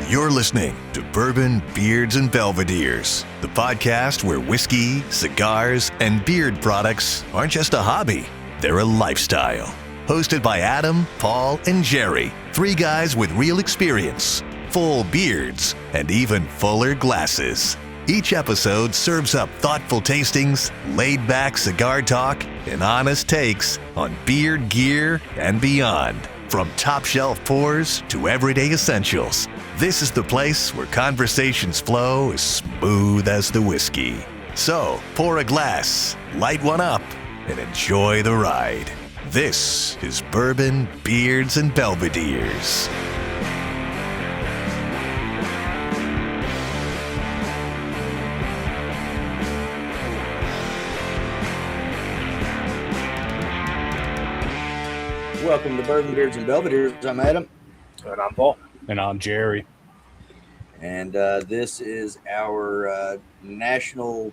You're listening to Bourbon, Beards, and Belvederes, the podcast where whiskey, cigars, and beard products aren't just a hobby, they're a lifestyle. Hosted by Adam, Paul, and Jerry, three guys with real experience, full beards, and even fuller glasses. Each episode serves up thoughtful tastings, laid-back cigar talk, and honest takes on beard gear and beyond. From top-shelf pours to everyday essentials, this is the place where conversations flow as smooth as the whiskey. So, pour a glass, light one up, and enjoy the ride. This is Bourbon, Beards, and Belvederes. Welcome to Bourbon, Beards, and Belvederes. I'm Adam. And I'm Paul. And I'm Jerry. And this is our National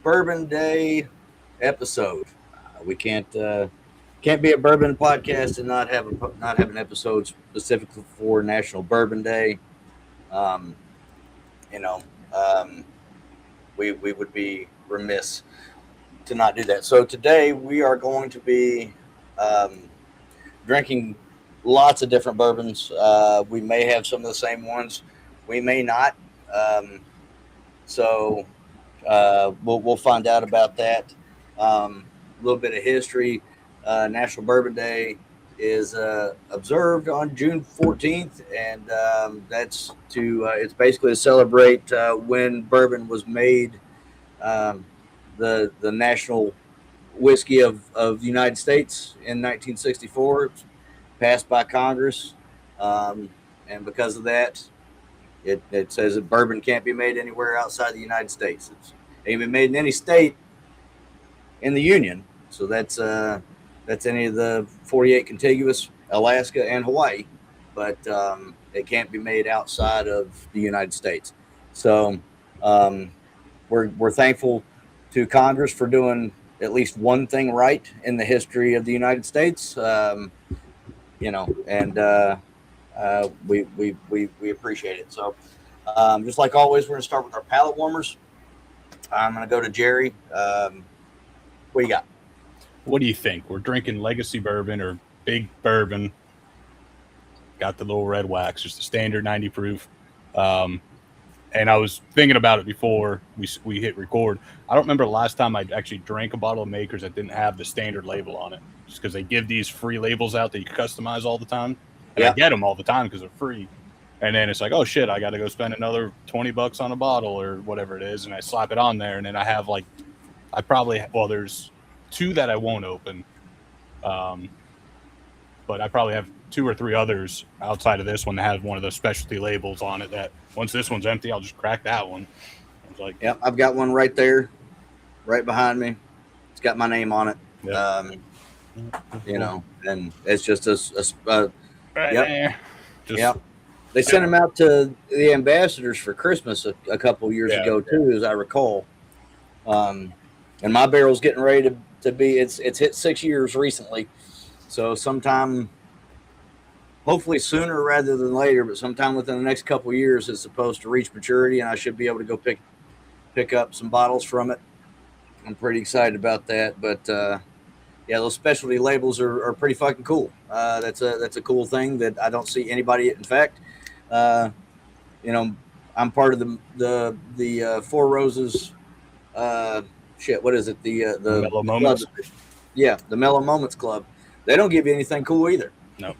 Bourbon Day episode. We can't be a bourbon podcast and not have an episode specifically for National Bourbon Day. We would be remiss to not do that. So today we are going to be drinking lots of different bourbons. We may have some of the same ones. We may not. So we'll find out about that. A little bit of history. National Bourbon Day is observed on June 14th, and that's it's basically to celebrate when bourbon was made, the national whiskey of the United States in 1964, passed by Congress, and because of that, it says that bourbon can't be made anywhere outside the United States. It's ain't been made in any state in the Union, so that's any of the 48 contiguous, Alaska and Hawaii, but it can't be made outside of the United States. So we're thankful to Congress for doing at least one thing right in the history of the United States, and we appreciate it. So, just like always, we're going to start with our palate warmers. I'm going to go to Jerry. What do you got? What do you think? We're drinking legacy bourbon or big bourbon. Got the little red wax, just a standard 90 proof. And I was thinking about it before we hit record. I don't remember the last time I actually drank a bottle of Makers that didn't have the standard label on it. Just because they give these free labels out that you can customize all the time. And I get them all the time because they're free. And then it's like, oh, shit, I got to go spend another $20 on a bottle or whatever it is. And I slap it on there. And then I have there's two that I won't open. But I probably have 2 or 3 others outside of this one that have one of those specialty labels on it that once this one's empty, I'll just crack that one. It's like, yep, I've got one right there, right behind me. It's got my name on it. Yep. And it's just right there. Yep. They sent them out to the ambassadors for Christmas a couple years ago too, as I recall. And my barrel's getting ready to be. It's hit 6 years recently, so sometime, hopefully sooner rather than later, but sometime within the next couple of years, it's supposed to reach maturity, and I should be able to go pick up some bottles from it. I'm pretty excited about that, but those specialty labels are pretty fucking cool. That's a cool thing that I don't see anybody. In fact, I'm part of the Four Roses. What is it? The Mellow Moments. Yeah, the Mellow Moments Club. They don't give you anything cool either. No.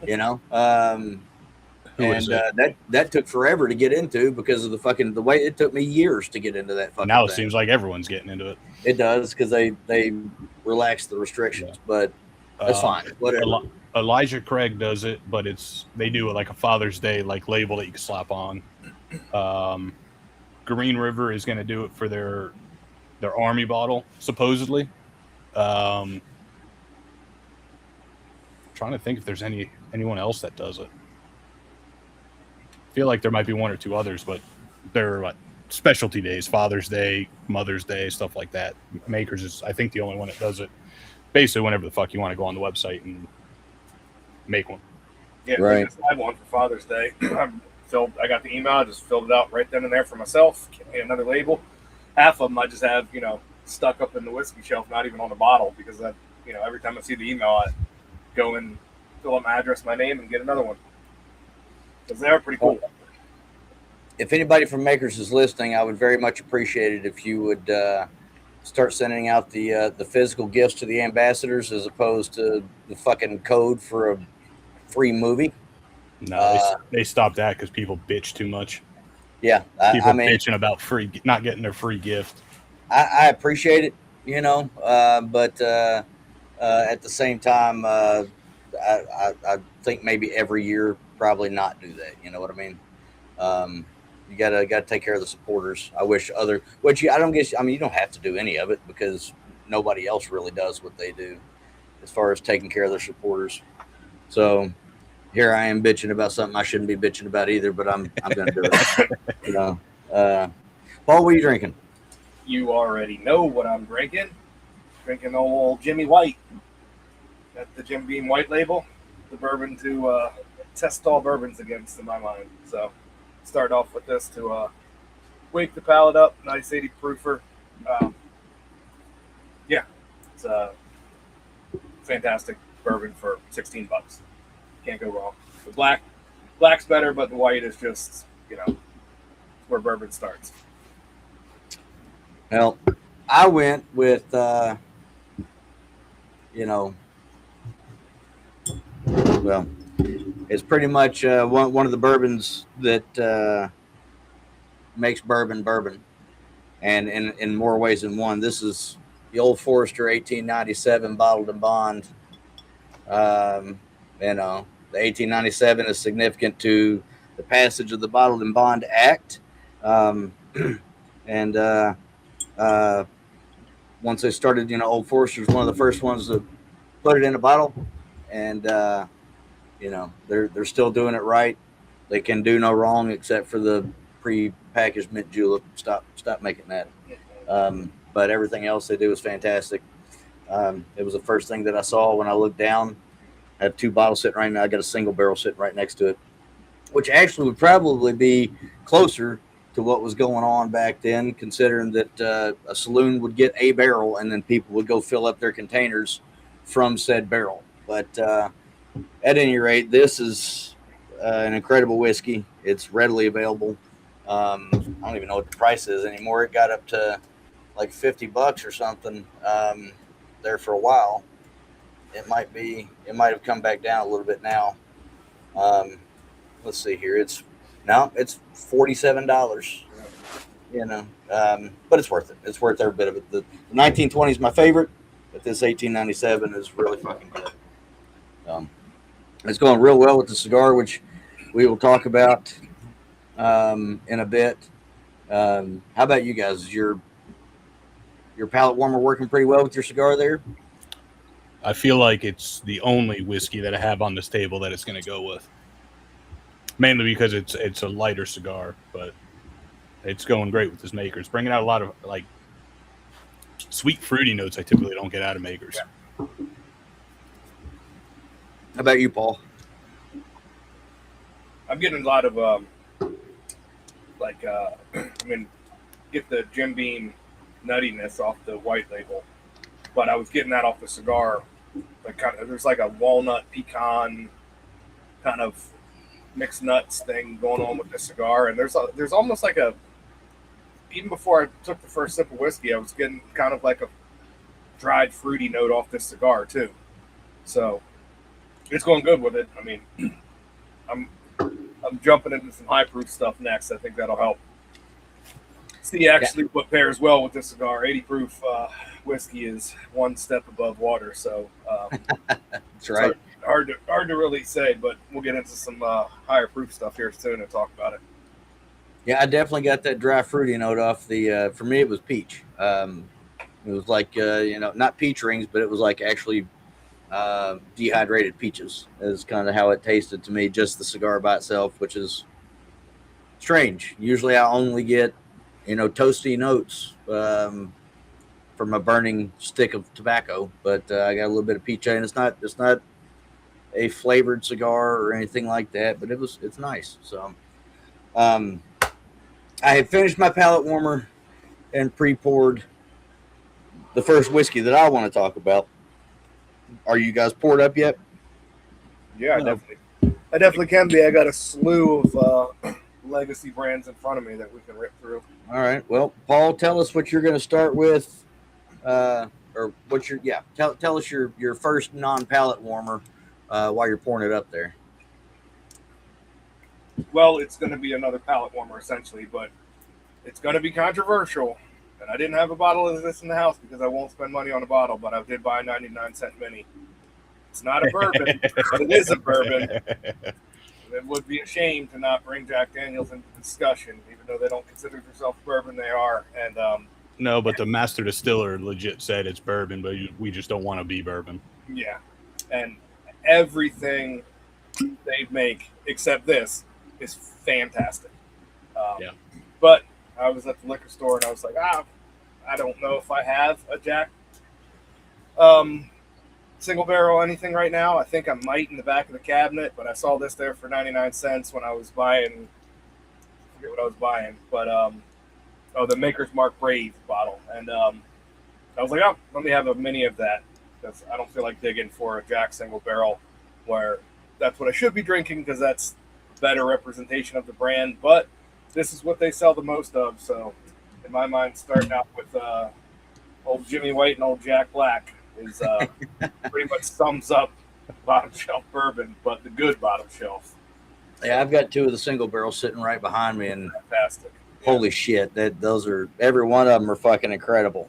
That took forever to get into because of the way it took me years to get into that fucking now it thing. seems like everyone's getting into it. It does because they relaxed the restrictions, but that's fine. Whatever. Elijah Craig does it, but they do it like a Father's Day label that you can slap on. Green River is going to do it for their Army bottle, supposedly. Trying to think if there's anyone else that does it. I feel like there might be 1 or 2 others, but they're specialty days, Father's Day, Mother's Day, stuff like that. Makers is, I think, the only one that does it. Basically, whenever the fuck you want to go on the website and make one. Yeah, right. I have one for Father's Day. I got the email, I just filled it out right then and there for myself. Get another label. Half of them I just have, stuck up in the whiskey shelf, not even on the bottle, because every time I see the email, I go and fill out my address, my name, and get another one. Because they are pretty cool. If anybody from Makers is listening, I would very much appreciate it if you would start sending out the physical gifts to the ambassadors as opposed to the fucking code for a free movie. No, they stopped that because people bitch too much. Yeah, people bitching about not getting their free gift. I appreciate it, but at the same time, I think maybe every year probably not do that. You know what I mean? You gotta take care of the supporters. I wish which I don't guess. I mean, you don't have to do any of it because nobody else really does what they do as far as taking care of their supporters. So here I am bitching about something I shouldn't be bitching about either, but I'm gonna do it. Paul, what are you drinking? You already know what I'm drinking. Drinking old Jimmy White. Got the Jim Beam White label. The bourbon to test all bourbons against, in my mind. So start off with this to wake the palate up. Nice 80 proofer. It's a fantastic bourbon for $16. Can't go wrong. The black's better, but the white is just where bourbon starts. Well, I went with it's pretty much one of the bourbons that makes bourbon, and in more ways than one. This is the Old Forester 1897 bottled and bond. The 1897 is significant to the passage of the Bottled and Bond Act, once they started, Old Forester was one of the first ones to put it in a bottle, and they're still doing it right. They can do no wrong except for the pre-packaged mint julep. Stop making that. But everything else they do is fantastic. It was the first thing that I saw when I looked down. I have two bottles sitting right now. I got a single barrel sitting right next to it, which actually would probably be closer to what was going on back then, considering that a saloon would get a barrel and then people would go fill up their containers from said barrel. But at any rate, this is an incredible whiskey. It's readily available. I don't even know what the price is anymore. It got up to like $50 or something there for a while. It might have come back down a little bit now. Let's see here. It's $47. But it's worth it. It's worth every bit of it. The 1920 is my favorite, but this 1897 is really fucking good. It's going real well with the cigar, which we will talk about in a bit. How about you guys? Is your palate warmer working pretty well with your cigar there? I feel like it's the only whiskey that I have on this table that it's going to go with. Mainly because it's a lighter cigar, but it's going great with this Maker. It's bringing out a lot of like sweet, fruity notes I typically don't get out of Makers. Yeah. How about you, Paul? I'm getting a lot of get the Jim Beam nuttiness off the white label, but I was getting that off the cigar. There's like a walnut pecan kind of mixed nuts thing going on with the cigar, and there's almost like even before I took the first sip of whiskey, I was getting kind of like a dried fruity note off this cigar too. So it's going good with it. I mean, I'm jumping into some high proof stuff next. I think that'll help. See actually what pairs well with this cigar. 80 proof whiskey is one step above water, so that's right. Hard to really say, but we'll get into some higher proof stuff here soon and talk about it. Yeah, I definitely got that dry fruity note off the. For me, it was peach. It was like not peach rings, but it was like actually dehydrated peaches. Is kind of how it tasted to me. Just the cigar by itself, which is strange. Usually, I only get toasty notes from a burning stick of tobacco, but I got a little bit of peach, and it's not a flavored cigar or anything like that, but it's nice. So I had finished my palate warmer and pre-poured the first whiskey that I want to talk about. Are you guys poured up yet? Yeah, I definitely can be. I got a slew of legacy brands in front of me that we can rip through. All right. Well, Paul, tell us what you're going to start with, or what your tell us your first non-palate warmer while you're pouring it up there. Well, it's going to be another palate warmer essentially, but it's going to be controversial. And I didn't have a bottle of this in the house because I won't spend money on a bottle, but I did buy a 99-cent mini. It's not a bourbon, but it is a bourbon. It would be a shame to not bring Jack Daniels into discussion, even though they don't consider themselves bourbon. They are. And no, but the master distiller legit said it's bourbon, but we just don't want to be bourbon. Yeah, and everything they make except this is fantastic. Yeah, but I was at the liquor store and I was like, I don't know if I have a Jack single barrel anything right now. I think I might in the back of the cabinet, but I saw this there for 99 cents when I was buying. I forget what I was buying, but the Maker's Mark Brave bottle, and I was like, let me have a mini of that because I don't feel like digging for a Jack single barrel, where that's what I should be drinking because that's a better representation of the brand. But this is what they sell the most of, so in my mind, starting out with old Jimmy White and old Jack Black is pretty much sums up bottom shelf bourbon, but the good bottom shelf. Yeah, I've got two of the single barrels sitting right behind me, and Fantastic. Holy shit, those are, every one of them are fucking incredible.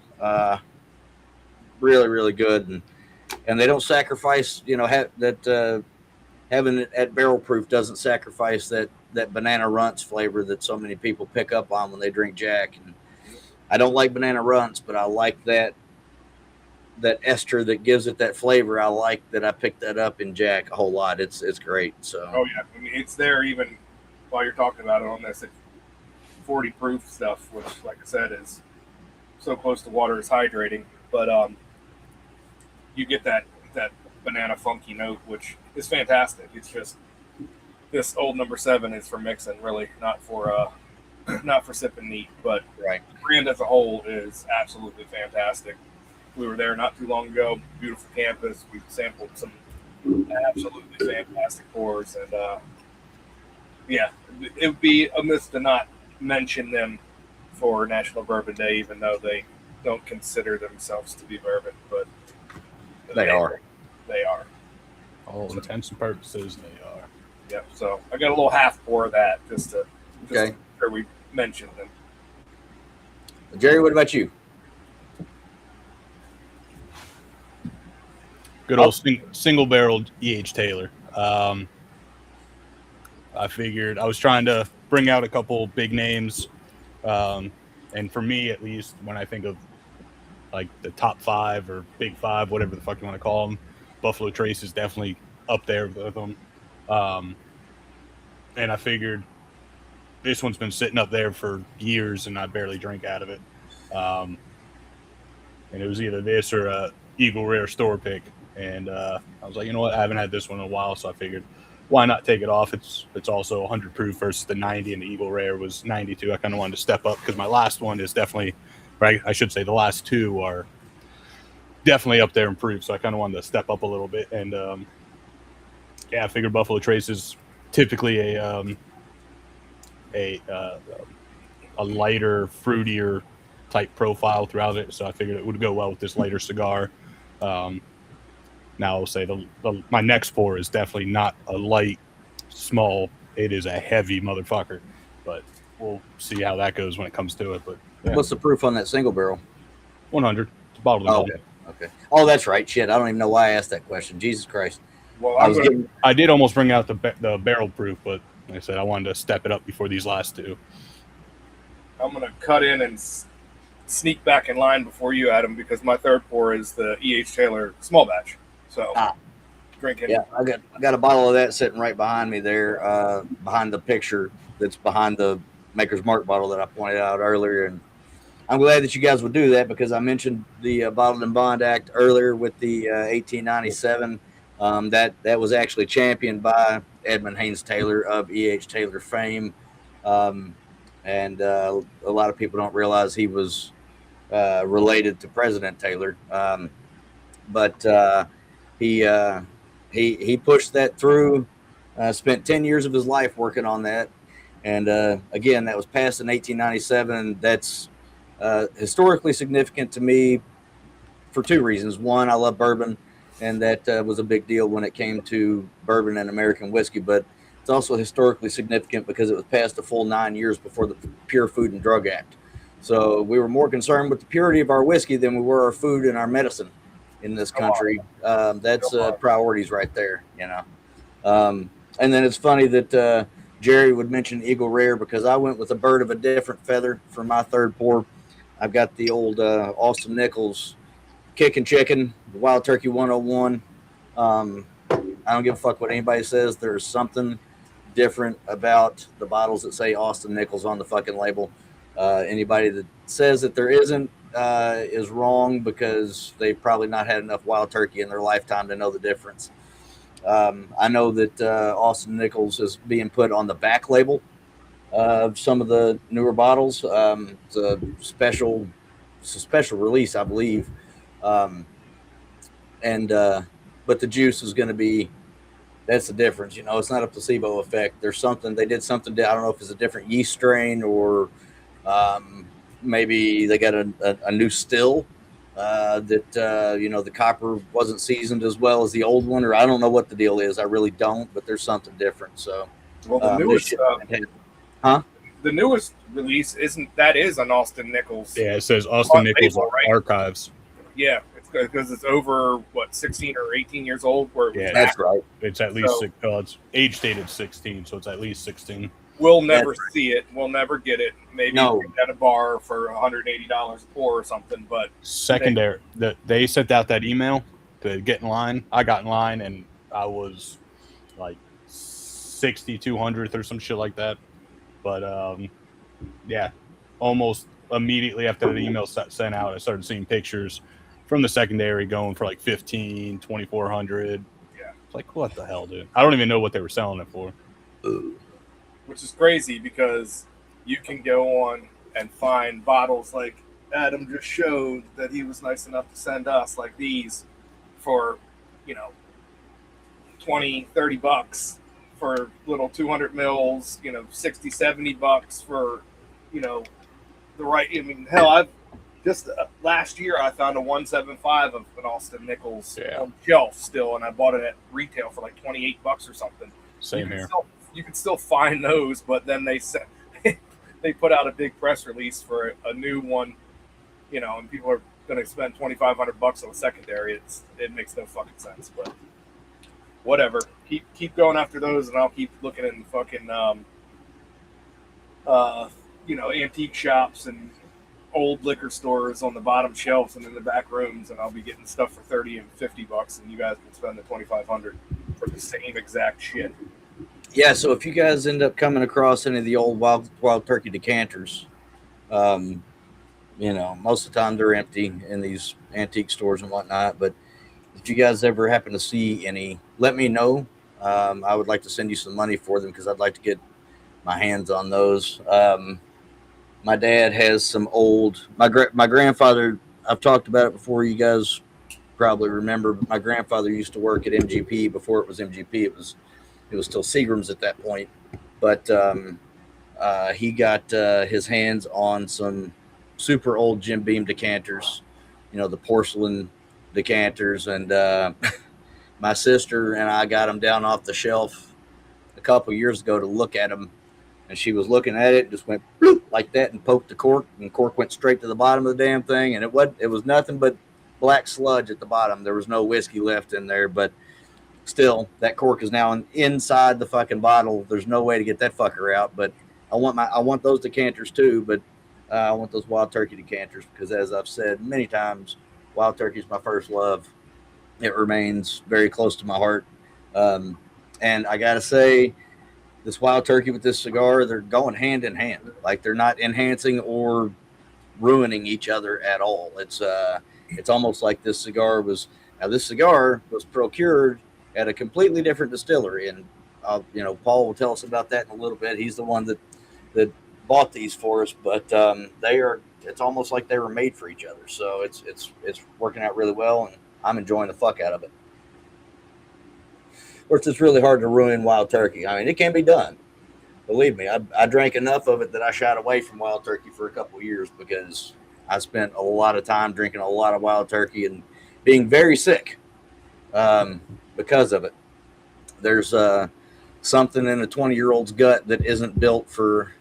Really, really good, and they don't sacrifice. Having it at barrel proof doesn't sacrifice that banana runts flavor that so many people pick up on when they drink Jack. And I don't like banana runts, but I like that ester that gives it that flavor. I like that I picked that up in Jack a whole lot. It's great. So yeah, I mean it's there even while you're talking about it on this. 40 proof stuff, which, like I said, is so close to water is hydrating. But you get that banana funky note, which is fantastic. It's just this old number 7 is for mixing, really, not for sipping neat. But right. The brand as a whole is absolutely fantastic. We were there not too long ago. Beautiful campus. We sampled some absolutely fantastic pours, and it would be amiss to not mention them for National Bourbon Day, even though they don't consider themselves to be bourbon, but they are. They are. All intents and purposes, they are. Yep. So I got a little half pour of that just to make sure we mentioned them. Jerry, what about you? Good old single barrel E.H. Taylor. I figured I was trying to bring out a couple big names. And for me, at least, when I think of like the top 5 or big 5, whatever the fuck you want to call them, Buffalo Trace is definitely up there with them. And I figured this one's been sitting up there for years and I barely drink out of it. And it was either this or a Eagle Rare store pick. And I was like, you know what? I haven't had this one in a while, so I figured, why not take it off? It's also 100 proof versus the 90, and the Eagle Rare was 92. I kind of wanted to step up because my last one is definitely, right? I should say the last 2 are definitely up there in proof, so I kind of wanted to step up a little bit. And I figured Buffalo Trace is typically a lighter, fruitier type profile throughout it, so I figured it would go well with this lighter cigar. Now I'll say my next pour is definitely not a light, small. It is a heavy motherfucker, but we'll see how that goes when it comes to it. But yeah. What's the proof on that single barrel? 100. It's bottled in Okay. Oh, that's right. Shit, I don't even know why I asked that question. Jesus Christ. Well, I did almost bring out the barrel proof, but like I said, I wanted to step it up before these last 2. I'm going to cut in and sneak back in line before you, Adam, because my third pour is the E.H. Taylor small batch. So, drinking. Yeah, I got a bottle of that sitting right behind me there, behind the picture that's behind the Maker's Mark bottle that I pointed out earlier. And I'm glad that you guys would do that because I mentioned the Bottled and Bond Act earlier with the 1897. That was actually championed by Edmund Haynes Taylor of E.H. Taylor fame. And a lot of people don't realize he was related to President Taylor. But he he pushed that through. Spent 10 years of his life working on that, and again, that was passed in 1897. That's historically significant to me for two reasons. One, I love bourbon, and that was a big deal when it came to bourbon and American whiskey. But it's also historically significant because it was passed a full 9 years before the Pure Food and Drug Act. So we were more concerned with the purity of our whiskey than we were our food and our medicine in this country. That's priorities right there, you know. And then it's funny that Jerry would mention Eagle Rare because I went with a bird of a different feather for my third pour. I've got the old Austin Nichols Kickin' Chicken, the Wild Turkey 101. I don't give a fuck what anybody says. There's something different about the bottles that say Austin Nichols on the fucking label. Anybody that says that there isn't is wrong because they've probably not had enough Wild Turkey in their lifetime to know the difference. I know that Austin Nichols is being put on the back label of some of the newer bottles. It's a special release, I believe. But the juice is going to be, that's the difference. You know, it's not a placebo effect. There's something, they did something, I don't know if it's a different yeast strain or maybe they got a new still that, you know, the copper wasn't seasoned as well as the old one, or I don't know what the deal is. I really don't, but there's something different. So, well, the newest, the newest release is an Austin Nichols. Yeah, it says Austin Nichols label, right? Archives. Yeah, it's because it's over 16 or 18 years old. That's right. It's at least it's age dated 16, so it's at least 16. We'll never see it. We'll never get it. Maybe at a bar for $180 a pour or something. But secondary, they sent out that email to get in line. I got in line and I was like 6,200th or some shit like that. But yeah, almost immediately after the email sent out, I started seeing pictures from the secondary going for like 15, 2,400. Yeah, it's like, what the hell, dude? I don't even know what they were selling it for. Which is crazy because you can go on and find bottles like Adam just showed that he was nice enough to send us, like these, for, you know, $20-$30 for little 200 mils, you know, $60-$70 for, you know, the right. I mean, hell, I've just last year I found a 175 of an Austin Nichols on shelf still, and I bought it at retail for like $28 or something. Same here. You can still find those, but then they said they put out a big press release for a new one, you know, and people are going to spend $2,500 on a secondary. It makes no fucking sense, but whatever. Keep going after those, and I'll keep looking in fucking you know, antique shops and old liquor stores on the bottom shelves and in the back rooms, and I'll be getting stuff for $30 and $50, and you guys can spend the $2,500 for the same exact shit. Yeah, so if you guys end up coming across any of the old wild turkey decanters, you know, most of the time they're empty in these antique stores and whatnot. But if you guys ever happen to see any, let me know. I would like to send you some money for them because I'd like to get my hands on those. My dad has some old. My grandfather. I've talked about it before. You guys probably remember. My grandfather used to work at MGP before it was MGP. It was still Seagram's at that point, but he got his hands on some super old Jim Beam decanters, you know, the porcelain decanters, and my sister and I got them down off the shelf a couple years ago to look at them, and she was looking at it, just went bloop, like that, and poked the cork, and the cork went straight to the bottom of the damn thing, and it was nothing but black sludge at the bottom. There was no whiskey left in there, but still, that cork is now inside the fucking bottle. There's no way to get that fucker out. But I want those decanters too. But I want those Wild Turkey decanters because, as I've said many times, Wild Turkey is my first love. It remains very close to my heart. And I gotta say, this Wild Turkey with this cigar, they're going hand in hand. Like, they're not enhancing or ruining each other at all. It's almost like this cigar was procured at a completely different distillery, and you know, Paul will tell us about that in a little bit. He's the one that that bought these for us, but it's almost like they were made for each other. So it's working out really well, and I'm enjoying the fuck out of it. Of course, it's really hard to ruin Wild Turkey. I mean, it can be done. Believe me, I drank enough of it that I shied away from Wild Turkey for a couple of years because I spent a lot of time drinking a lot of Wild Turkey and being very sick because of it. There's something in a 20-year-old's gut that isn't built for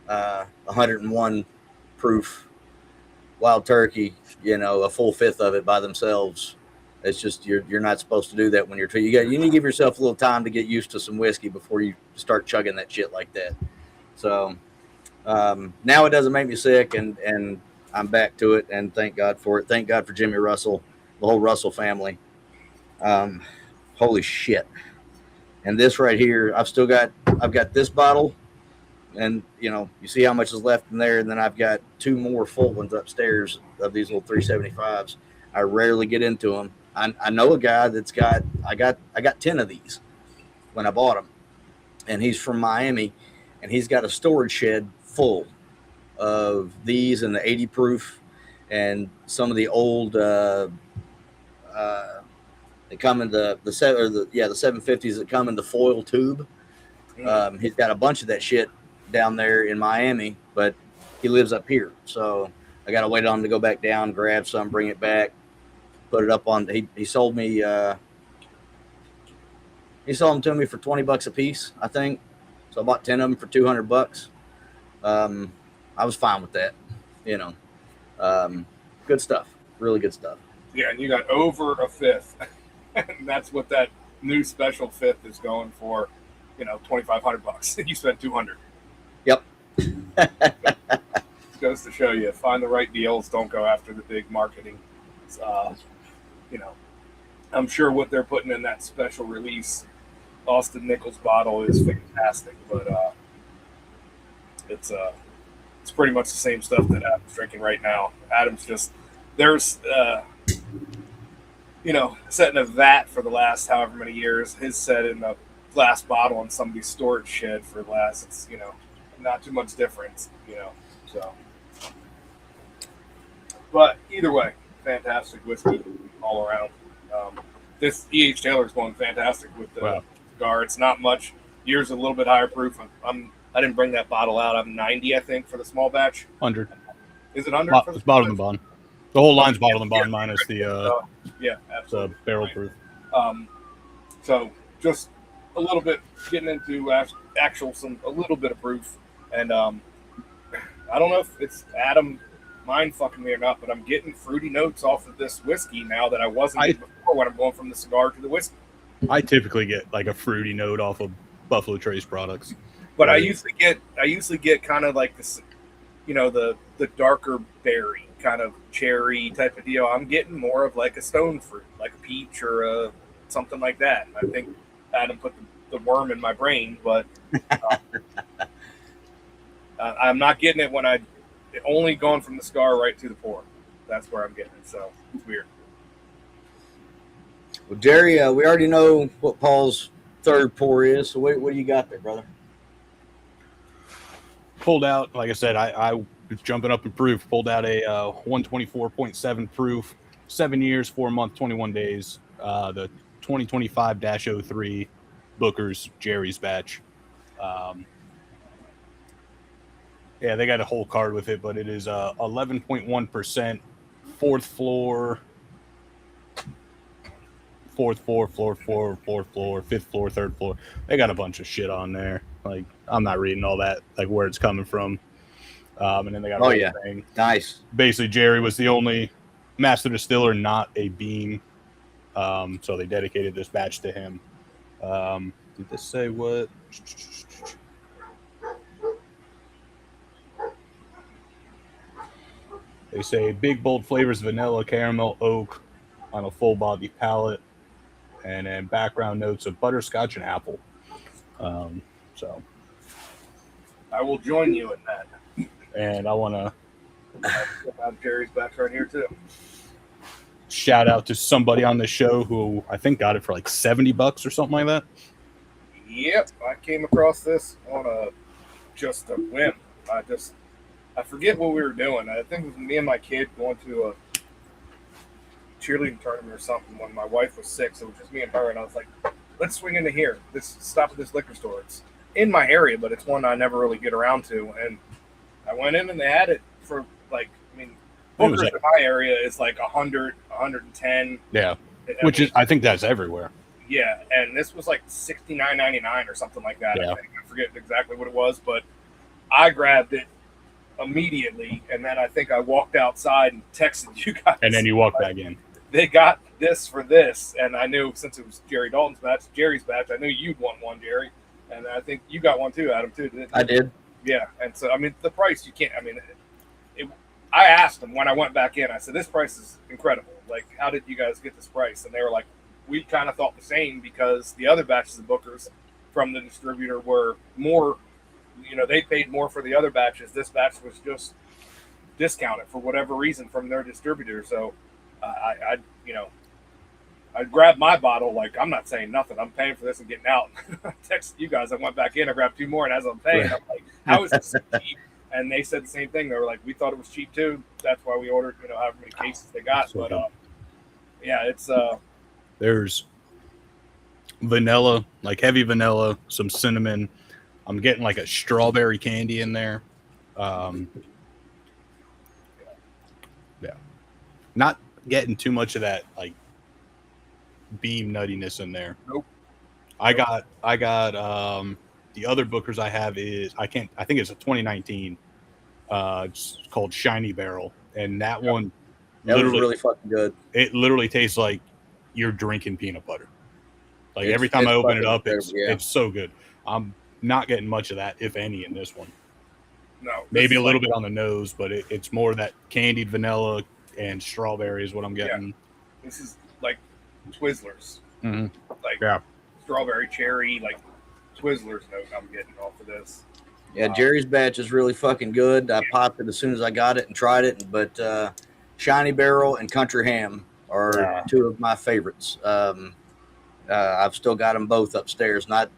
101 proof Wild Turkey, a full fifth of it by themselves. It's just you're not supposed to do that when you need to give yourself a little time to get used to some whiskey before you start chugging that shit like that. So now it doesn't make me sick, and I'm back to it, and thank God for it. Thank God for Jimmy Russell, the whole Russell family. Holy shit! And this right here, I've got this bottle, and you see how much is left in there, and then I've got 2 more full ones upstairs of these little 375s. I rarely get into them. I know a guy that's got 10 of these when I bought them, and he's from Miami, and he's got a storage shed full of these and the 80 proof and some of the old they come in the 750s that come in the foil tube. He's got a bunch of that shit down there in Miami, but he lives up here, so I gotta wait on him to go back down, grab some, bring it back, put it up on. He sold me. He sold them to me for $20 a piece, I think. So I bought 10 of them for $200. I was fine with that. Good stuff. Really good stuff. Yeah, and you got over a fifth, and that's what that new special fifth is going for. $2,500, and you spent $200. Yep. Goes to show you, find the right deals. Don't go after the big marketing. I'm sure what they're putting in that special release Austin Nichols bottle is fantastic, but it's pretty much the same stuff that Adam's drinking right now. Adam's just set in a vat for the last however many years. His set in a glass bottle in somebody's storage shed for the last. It's not too much difference. So. But either way, fantastic whiskey all around. This E.H. Taylor is going fantastic with the cigar. It's not much. Yours a little bit higher proof. I didn't bring that bottle out. I'm 90, I think, for the small batch. 100. Is it 100? It's bottled and bond. The whole line's bottled and bond minus the absolutely. barrel proof. So just a little bit getting into a little bit of proof, and I don't know if it's Adam mind fucking me or not, but I'm getting fruity notes off of this whiskey now that I wasn't getting before when I'm going from the cigar to the whiskey. I typically get like a fruity note off of Buffalo Trace products, but I usually get kind of like this, the darker berry kind of cherry type of deal. I'm getting more of like a stone fruit, like a peach or something like that. I think Adam put the worm in my brain, but I'm not getting it when I only going from the cigar right to the pour. That's where I'm getting it. So it's weird. Well, Jerry, we already know what Paul's third pour is. So what do you got there, brother? Pulled out, like I said, I was jumping up in proof. Pulled out a 124.7 proof, 7 years, 4 months, 21 days. The 2025-03 Booker's Jerry's batch. They got a whole card with it, but it is 11.1%, fourth floor, fifth floor, third floor. They got a bunch of shit on there. Like, I'm not reading all that, like where it's coming from. And then they got thing. Nice. Basically, Jerry was the only master distiller, not a beam. So they dedicated this batch to him. Did this say what? They say big, bold flavors, vanilla, caramel, oak on a full body palate, and then background notes of butterscotch and apple. So I will join you in that. And I want to have Jerry's batch right here too. Shout out to somebody on the show who I think got it for like $70 or something like that. Yep, I came across this on a just a whim. I forget what we were doing. I think it was me and my kid going to a cheerleading tournament or something when my wife was sick. So it was just me and her, and I was like, let's swing into here. Stop at this liquor store. It's in my area, but it's one I never really get around to. And I went in and they had it for like, I mean, Booker's in my area is like 100, 110. Yeah, which is, I think that's everywhere. Yeah, and this was like $69.99 or something like that. Yeah. I forget exactly what it was, but I grabbed it immediately, and then I think I walked outside and texted you guys. And then you walked back in. They got this for this, and I knew since it was Jerry Dalton's batch, Jerry's batch, I knew you'd want one, Jerry, and I think you got one too, Adam, too. Didn't you? I did. Yeah, and so I mean the price you can't. I mean, I asked them when I went back in. I said, "This price is incredible. Like, how did you guys get this price?" And they were like, "We kind of thought the same because the other batches of Bookers from the distributor were more. You know, they paid more for the other batches. This batch was just discounted for whatever reason from their distributor. So, I grabbed my bottle. Like, I'm not saying nothing. I'm paying for this and getting out. I texted you guys. I went back in. I grabbed 2 more, and as I'm paying, I'm like, "How is this so cheap?" And they said the same thing. They were like, "We thought it was cheap too. That's why we ordered, however many cases they got." So but yeah, it's there's vanilla, like heavy vanilla, some cinnamon. I'm getting like a strawberry candy in there. Yeah, not getting too much of that like beam nuttiness in there. Nope. I got the other Bookers I have is I think it's a 2019. It's called Shiny Barrel, and that one That was really fucking good. It literally tastes like you're drinking peanut butter. Like every time I open it up, it's so good. I'm not getting much of that, if any, in this one. No, maybe a little bit on the nose, but it's more that candied vanilla and strawberry is what I'm getting. Yeah. This is like Twizzlers, like strawberry, cherry, like Twizzlers note I'm getting off of this. Yeah, Jerry's batch is really fucking good. I popped it as soon as I got it and tried it, but Shiny Barrel and Country Ham are 2 of my favorites. I've still got them both upstairs, not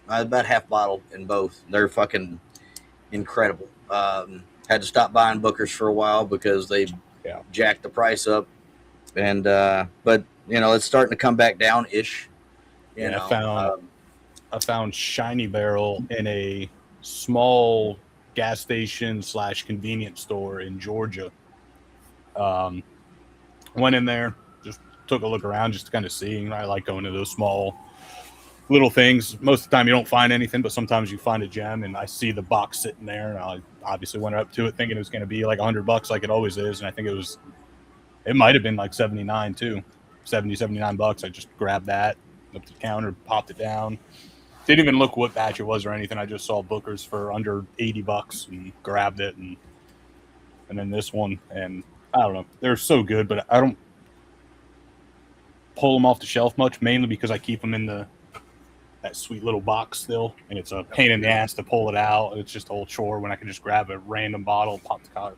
about half bottle in both. They're fucking incredible. Had to stop buying Bookers for a while because they jacked the price up, and but it's starting to come back down ish. I found Shiny Barrel in a small gas station / convenience store in Georgia. Went in there, just took a look around just to kind of see. I like going to those small little things. Most of the time you don't find anything, but sometimes you find a gem, and I see the box sitting there, and I obviously went up to it thinking it was going to be like $100 like it always is, and I think it might have been like 79 too, $79. I just grabbed that up to the counter, popped it down. Didn't even look what batch it was or anything. I just saw Bookers for under $80 and grabbed it, and then this one, and I don't know, they're so good, but I don't pull them off the shelf much, mainly because I keep them in that sweet little box still, and it's a pain in the ass to pull it out. It's just a whole chore when I can just grab a random bottle and pop the collar.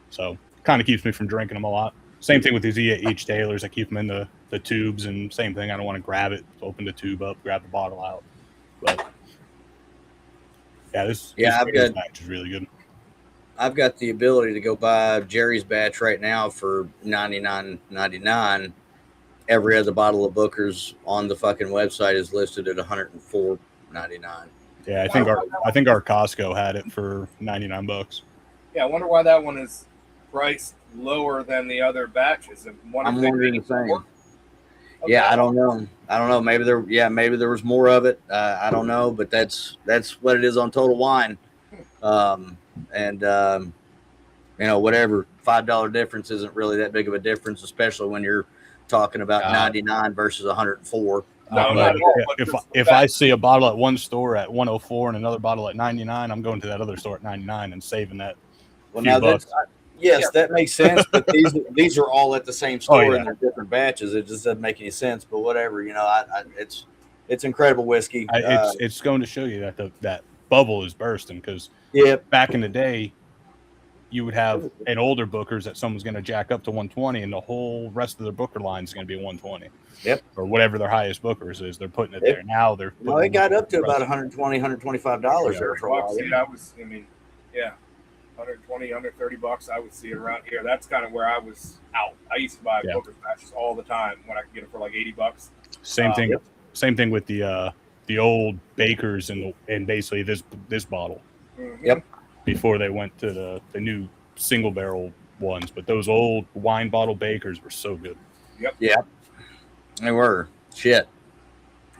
So kind of keeps me from drinking them a lot. Same thing with these each tailors. I keep them in the tubes, and same thing. I don't want to grab it, open the tube up, grab the bottle out. But yeah, this batch is really good. I've got the ability to go buy Jerry's batch right now for $99.99. Every other bottle of Bookers on the fucking website is listed at $104.99. Yeah, I think our Costco had it for $99. Yeah, I wonder why that one is priced lower than the other batches. I'm wondering the same. Okay. Yeah, I don't know. Maybe there was more of it. I don't know, but that's what it is on Total Wine. Whatever, $5 difference isn't really that big of a difference, especially when you're talking about 99 versus 104. If I see a bottle at one store at 104 and another bottle at 99, I'm going to that other store at 99 and saving that. Well, now bucks. That makes sense. But these are all at the same store and they're different batches. It just doesn't make any sense. But whatever, it's incredible whiskey. It's going to show you that that bubble is bursting, because back in the day, you would have an older Booker's that someone's going to jack up to 120, and the whole rest of the Booker line is going to be 120. Yep. Or whatever their highest Booker's is. They're putting it there. Now they're No, it got up to about $120, $125 there for a while. Yeah, yeah, 120, $130. I would see it around here. That's kind of where I was out. I used to buy Booker's matches all the time when I could get it for like $80. Same thing. Yep. Same thing with the old Bakers and basically this bottle. Mm-hmm. Yep. Before they went to the new single barrel ones, but those old wine bottle Bakers were so good. Yep. Yeah. They were. Shit.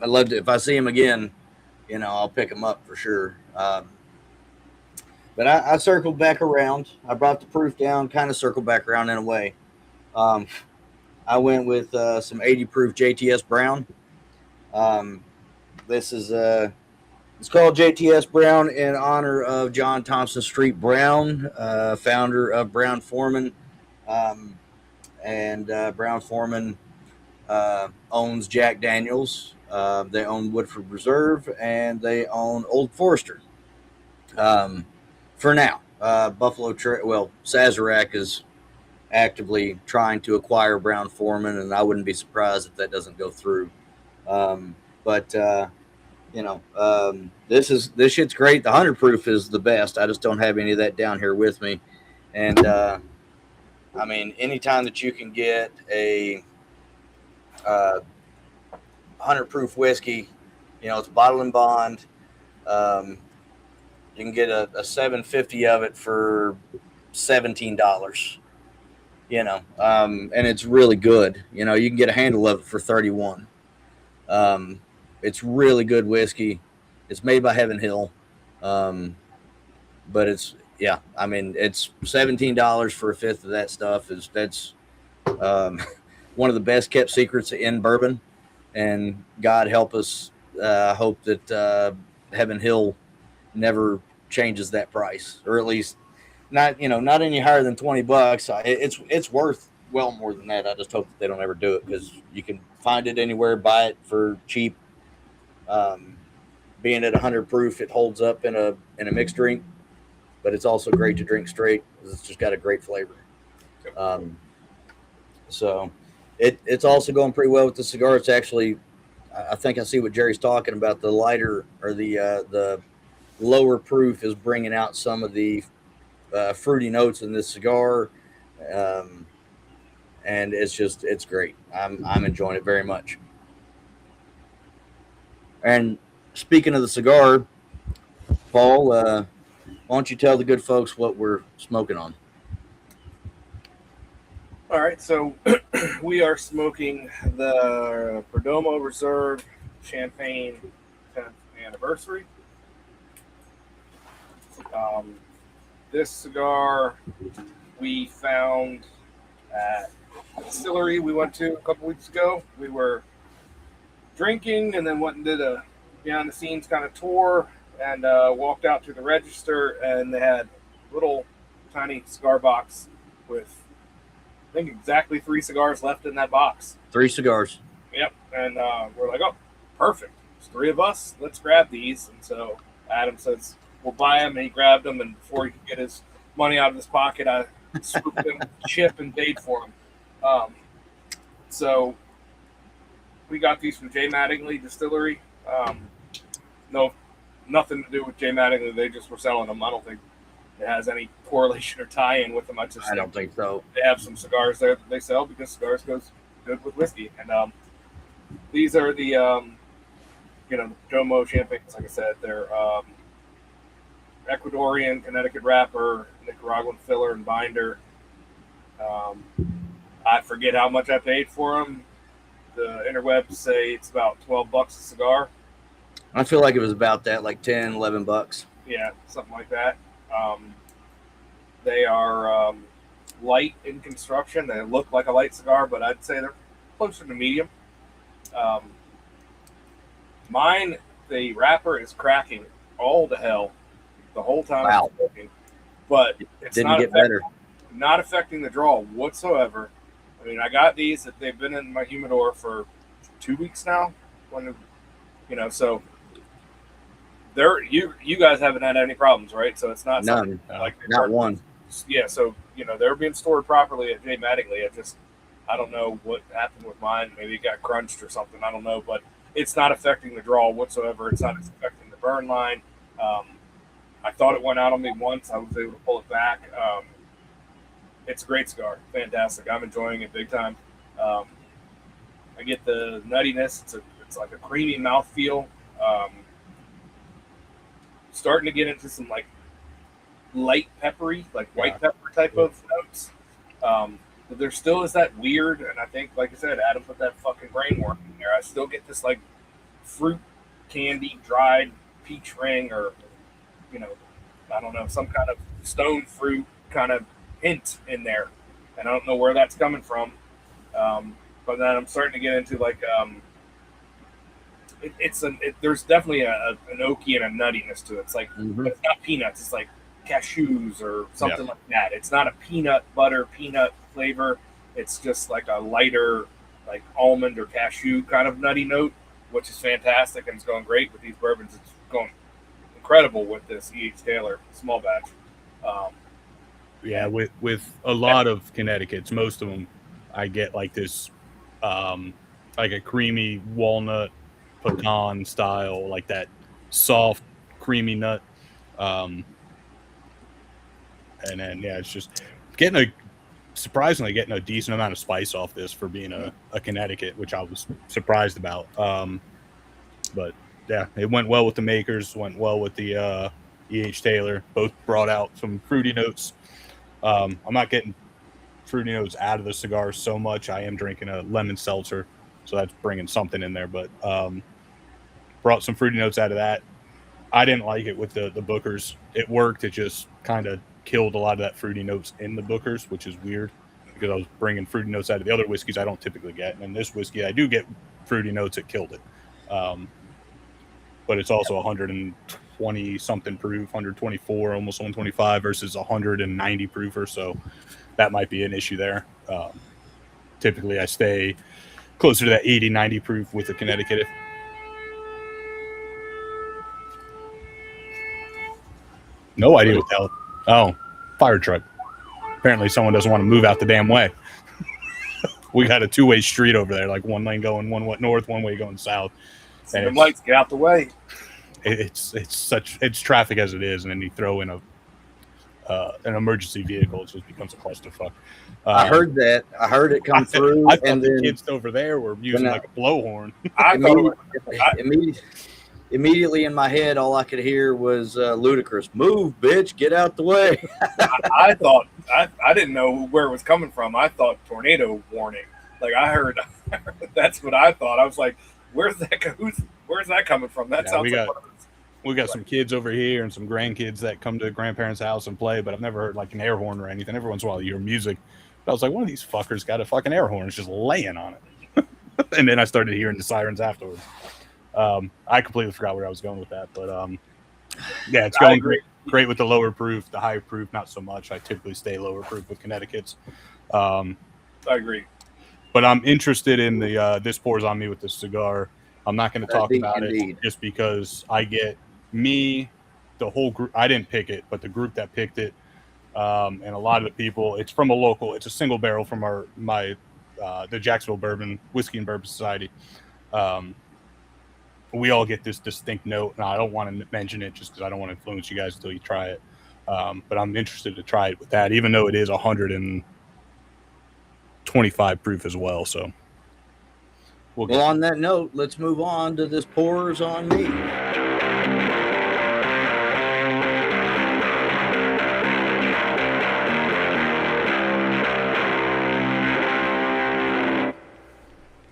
I'd love to. If I see them again, I'll pick them up for sure. But I circled back around. I brought the proof down, kind of circled back around in a way. I went with some 80 proof J.T.S. Brown. This is it's called J.T.S. Brown in honor of John Thompson Street Brown, founder of Brown Forman. And Brown Forman owns Jack Daniels. They own Woodford Reserve, and they own Old Forester. For now, Sazerac is actively trying to acquire Brown Forman, and I wouldn't be surprised if that doesn't go through. This shit's great. The 100 proof is the best. I just don't have any of that down here with me. And anytime that you can get a 100 proof whiskey, it's bottle and bond. You can get a 750 of it for $17. And it's really good. You can get a handle of it for $31. It's really good whiskey. It's made by Heaven Hill. But it's $17 for a fifth of that stuff. That's one of the best kept secrets in bourbon. And God help us. Hope that Heaven Hill never changes that price, or at least not any higher than $20. It's worth well more than that. I just hope that they don't ever do it, because you can find it anywhere, buy it for cheap. Being at 100 proof, it holds up in a mixed drink, but it's also great to drink straight because it's just got a great flavor. So it's also going pretty well with the cigar. It's actually, I think I see what Jerry's talking about. The lighter, or the lower proof, is bringing out some of the fruity notes in this cigar. And it's great. I'm enjoying it very much. And speaking of the cigar, Paul, why don't you tell the good folks what we're smoking on? All right, so we are smoking the Perdomo Reserve Champagne 10th anniversary. This cigar we found at a distillery we went to a couple weeks ago. We were drinking and then went and did a behind the scenes kind of tour, and walked out to the register, and they had a little tiny cigar box with, I think, exactly 3 cigars left in that box. 3 cigars. Yep. And we're like, oh, perfect. There's 3 of us. Let's grab these. And so Adam says, we'll buy them. And he grabbed them. And before he could get his money out of his pocket, I swooped him, chip, and paid for him. So we got these from J. Mattingly Distillery. Nothing to do with J. Mattingly. They just were selling them. I don't think it has any correlation or tie-in with them. I don't think so. They have some cigars there that they sell because cigars goes good with whiskey. And these are the Perdomo champagnes. Like I said, they're Ecuadorian, Connecticut wrapper, Nicaraguan filler and binder. I forget how much I paid for them. The interwebs say it's about $12 a cigar. I feel like it was about that, like $10, $11. Yeah, something like that. They are light in construction. They look like a light cigar, but I'd say they're closer to medium. Mine, the wrapper is cracking all to hell the whole time. Wow. I'm smoking, but it's not affecting the draw whatsoever. I mean, I got these that they've been in my humidor for 2 weeks now. So you guys haven't had any problems, right? So it's not none, like not one. yeah, so they're being stored properly at J. Mattingly. I don't know what happened with mine. Maybe it got crunched or something. I don't know, but it's not affecting the draw whatsoever. It's not affecting the burn line. I thought it went out on me once. I was able to pull it back. It's a great cigar. Fantastic. I'm enjoying it big time. I get the nuttiness. It's like a creamy mouthfeel. Starting to get into some like light peppery, like white pepper type of notes. But there still is that weird, and I think, like I said, Adam put that fucking brainworm in there. I still get this like fruit candy, dried peach ring, or I don't know, some kind of stone fruit kind of hint in there, and I don't know where that's coming from. But then I'm starting to get into like there's definitely an oaky and a nuttiness to it. It's like it's not peanuts, it's like cashews or something like that. It's not a peanut butter peanut flavor. It's just like a lighter like almond or cashew kind of nutty note, which is fantastic, and it's going great with these bourbons. It's going incredible with this E.H. Taylor small batch. With a lot of Connecticut's, most of them, I get like this, like a creamy walnut pecan style, like that soft creamy nut, and then it's just surprisingly getting a decent amount of spice off this for being a Connecticut, which I was surprised about. But yeah, it went well with the makers, went well with the E.H. Taylor. Both brought out some fruity notes. I'm not getting fruity notes out of the cigar so much. I am drinking a lemon seltzer, so that's bringing something in there. But brought some fruity notes out of that. I didn't like it with the Bookers. It worked. It just kind of killed a lot of that fruity notes in the Bookers, which is weird because I was bringing fruity notes out of the other whiskeys I don't typically get. And in this whiskey, I do get fruity notes. It killed it. But it's also 120 something proof, 124, almost 125 versus 190 proof or so. That might be an issue there. Typically, I stay closer to that 80, 90 proof with the Connecticut. No idea what the hell. Oh, fire truck. Apparently, someone doesn't want to move out the damn way. We got a two-way street over there, like one lane going one way north, one way going south. And the lights get out the way. It's traffic as it is, and then you throw in an emergency vehicle, it just becomes a clusterfuck. I heard that. I heard it come through. I thought the kids over there were using like a blowhorn. Immediately in my head, all I could hear was Ludacris, "Move, bitch, get out the way." I thought I didn't know where it was coming from. I thought tornado warning. Like I heard that's what I thought. I was like, where's that coming from? That sounds we got some kids over here and some grandkids that come to grandparents' house and play, but I've never heard like an air horn or anything. Every once in a while you hear music. But I was like, one of these fuckers got a fucking air horn. It's just laying on it. And then I started hearing the sirens afterwards. I completely forgot where I was going with that, but yeah, it's going great with the lower proof. The higher proof, not so much. I typically stay lower proof with Connecticut's. I agree. But I'm interested in the This Pours on Me with the cigar. I'm not going to talk about it just because I get the whole group. I didn't pick it, but the group that picked it, and a lot of the people. It's from a local. It's a single barrel from the Jacksonville Bourbon Whiskey and Bourbon Society. We all get this distinct note, and I don't want to mention it just because I don't want to influence you guys until you try it. But I'm interested to try it with that, even though it is 125 proof as well. So, well, on that note, let's move on to This Pours on Me.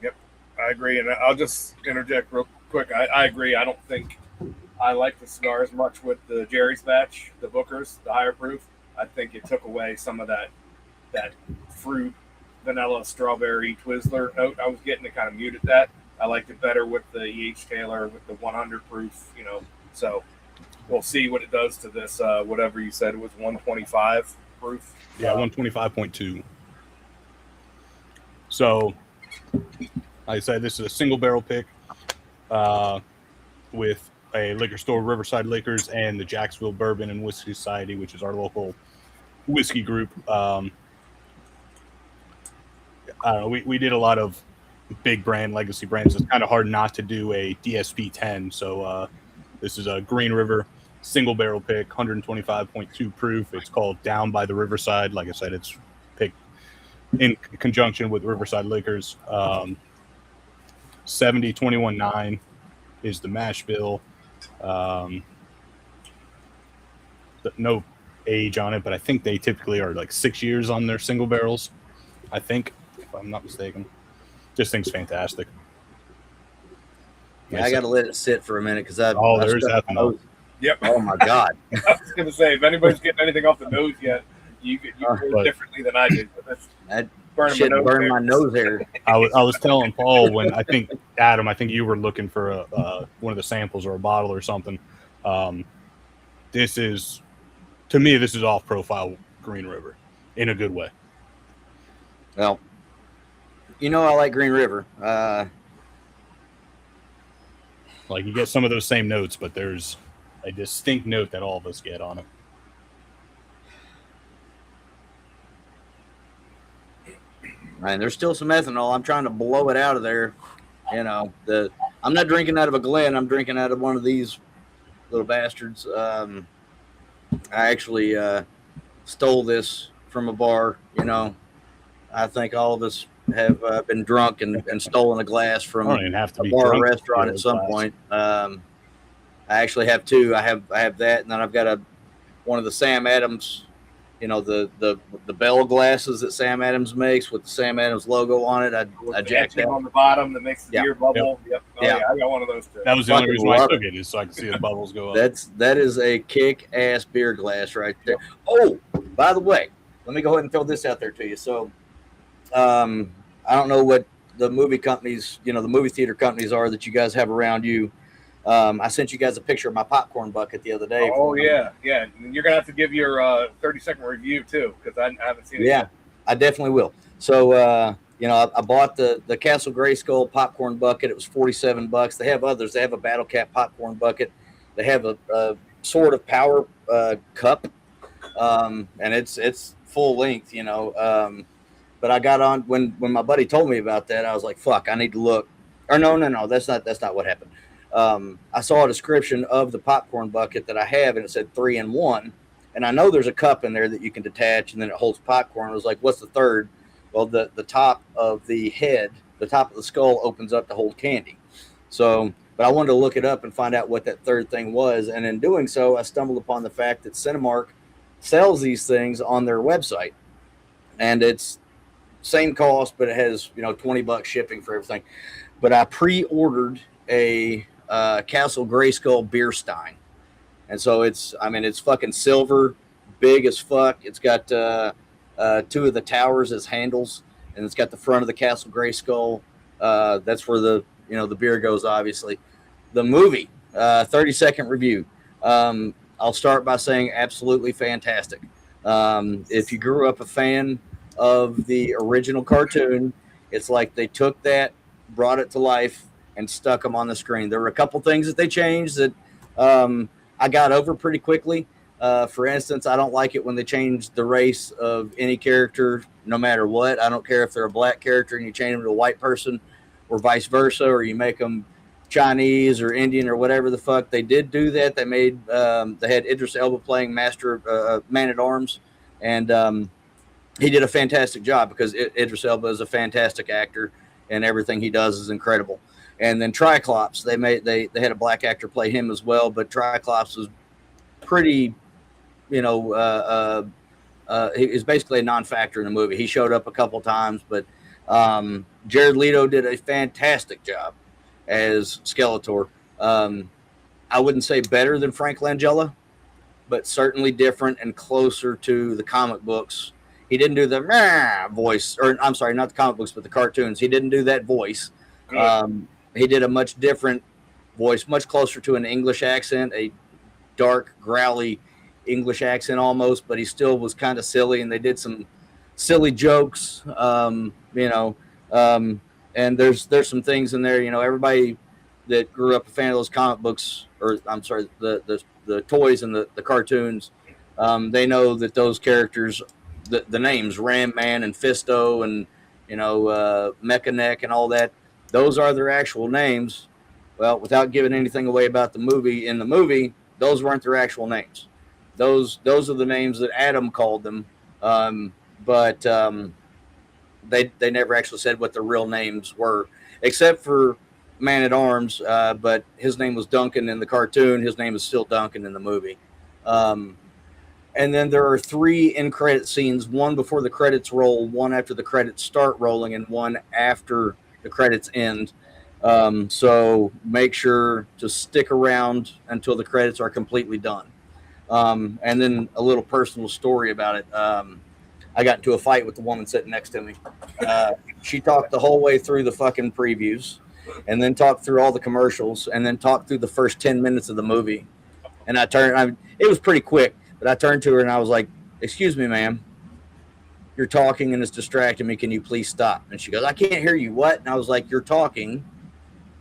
Yep, I agree, and I'll just interject real quick. I agree. I don't think I like the cigar as much with the Jerry's batch, the Bookers, the higher proof. I think it took away some of that fruit, vanilla, strawberry, Twizzler note I was getting. It kind of muted that. I liked it better with the E.H. Taylor with the 100 proof, So we'll see what it does to this, whatever you said it was, 125 proof. Yeah, 125.2. So, like I said, this is a single barrel pick with a liquor store, Riverside Liquors, and the Jacksonville Bourbon and Whiskey Society, which is our local whiskey group. I don't know. We did a lot of big brand legacy brands. It's kind of hard not to do a DSP 10. So this is a Green River single barrel pick, 125.2 proof. It's called Down by the Riverside. Like I said, it's picked in conjunction with Riverside Liquors. 70-21-9 is the mash bill. No age on it, but I think they typically are like 6 years on their single barrels. I think, if I'm not mistaken. This thing's fantastic. Yeah, I got to let it sit for a minute because there's ethanol. Yep. Oh my God. I was going to say, if anybody's getting anything off the nose yet, you do it differently than I did. But that's burn my nose hair. I was telling Paul when I think you were looking for one of the samples or a bottle or something. This is off profile Green River in a good way. Well, I like Green River. Like you get some of those same notes, but there's a distinct note that all of us get on it. And there's still some ethanol. I'm trying to blow it out of there. I'm not drinking out of a Glen. I'm drinking out of one of these little bastards. I actually stole this from a bar. I think all of us have been drunk and stolen a glass from a bar or restaurant at some point. I actually have two. I have that, and then I've got one of the Sam Adams, the Bell glasses that Sam Adams makes with the Sam Adams logo on it. I jacked that on the bottom that makes the beer bubble. Yep. Yeah, I got one of those too. That was the only reason why I took it, is so I could see the bubbles go up. That is a kick-ass beer glass right there. Oh, by the way, let me go ahead and throw this out there to you. So, I don't know what the movie companies, the movie theater companies are that you guys have around you. I sent you guys a picture of my popcorn bucket the other day. Oh, yeah. And you're going to have to give your 30-second review, too, because I haven't seen it yet. I definitely will. So, I bought the Castle Grayskull popcorn bucket. It was $47. They have others. They have a Battle Cap popcorn bucket. They have a sort of power cup, and it's full length, But I got on when my buddy told me about that. I was like, "Fuck, I need to look." Or no, that's not what happened. I saw a description of the popcorn bucket that I have, and it said 3-in-1. And I know there's a cup in there that you can detach, and then it holds popcorn. I was like, "What's the third?" Well, the top of the head, the top of the skull, opens up to hold candy. So, but I wanted to look it up and find out what that third thing was. And in doing so, I stumbled upon the fact that Cinemark sells these things on their website, and it's same cost, but it has $20 shipping for everything. But I pre-ordered a Castle Grayskull beer stein, and so it's fucking silver, big as fuck. It's got two of the towers as handles, and it's got the front of the Castle Grayskull. That's where the beer goes. Obviously, the movie 30-second review. I'll start by saying absolutely fantastic. If you grew up a fan of the original cartoon, it's like they took that, brought it to life, and stuck them on the screen. There were a couple things that they changed that I got over pretty quickly. For instance, I don't like it when they change the race of any character, no matter what. I don't care if they're a black character and you change them to a white person, or vice versa, or you make them Chinese or Indian or whatever the fuck. They did do that. They made they had Idris Elba playing Man-at-Arms, and he did a fantastic job because Idris Elba is a fantastic actor, and everything he does is incredible. And then Triclops, they had a black actor play him as well, but Triclops was pretty, he is basically a non-factor in the movie. He showed up a couple times, but Jared Leto did a fantastic job as Skeletor. I wouldn't say better than Frank Langella, but certainly different and closer to the comic books. He didn't do the voice, or I'm sorry, not the comic books, but the cartoons. He didn't do that voice. He did a much different voice, much closer to an English accent, a dark, growly English accent almost, but he still was kind of silly, and they did some silly jokes, and there's some things in there, everybody that grew up a fan of those comic books, or I'm sorry, the toys and the cartoons, they know that those characters, the names Ram Man and Fisto and Mecha Neck and all that, those are their actual names. Well, without giving anything away about the movie, in the movie, those weren't their actual names. Those are the names that Adam called them, but they never actually said what their real names were, except for Man at Arms. But his name was Duncan in the cartoon. His name is still Duncan in the movie. And then there are 3 end credit scenes: one before the credits roll, one after the credits start rolling, and one after the credits end. So make sure to stick around until the credits are completely done. And then a little personal story about it. I got into a fight with the woman sitting next to me. She talked the whole way through the fucking previews, and then talked through all the commercials, and then talked through the first 10 minutes of the movie. And it was pretty quick, but I turned to her and I was like, "Excuse me, ma'am. You're talking and it's distracting me. Can you please stop?" And she goes, "I can't hear you." "What?" And I was like, "You're talking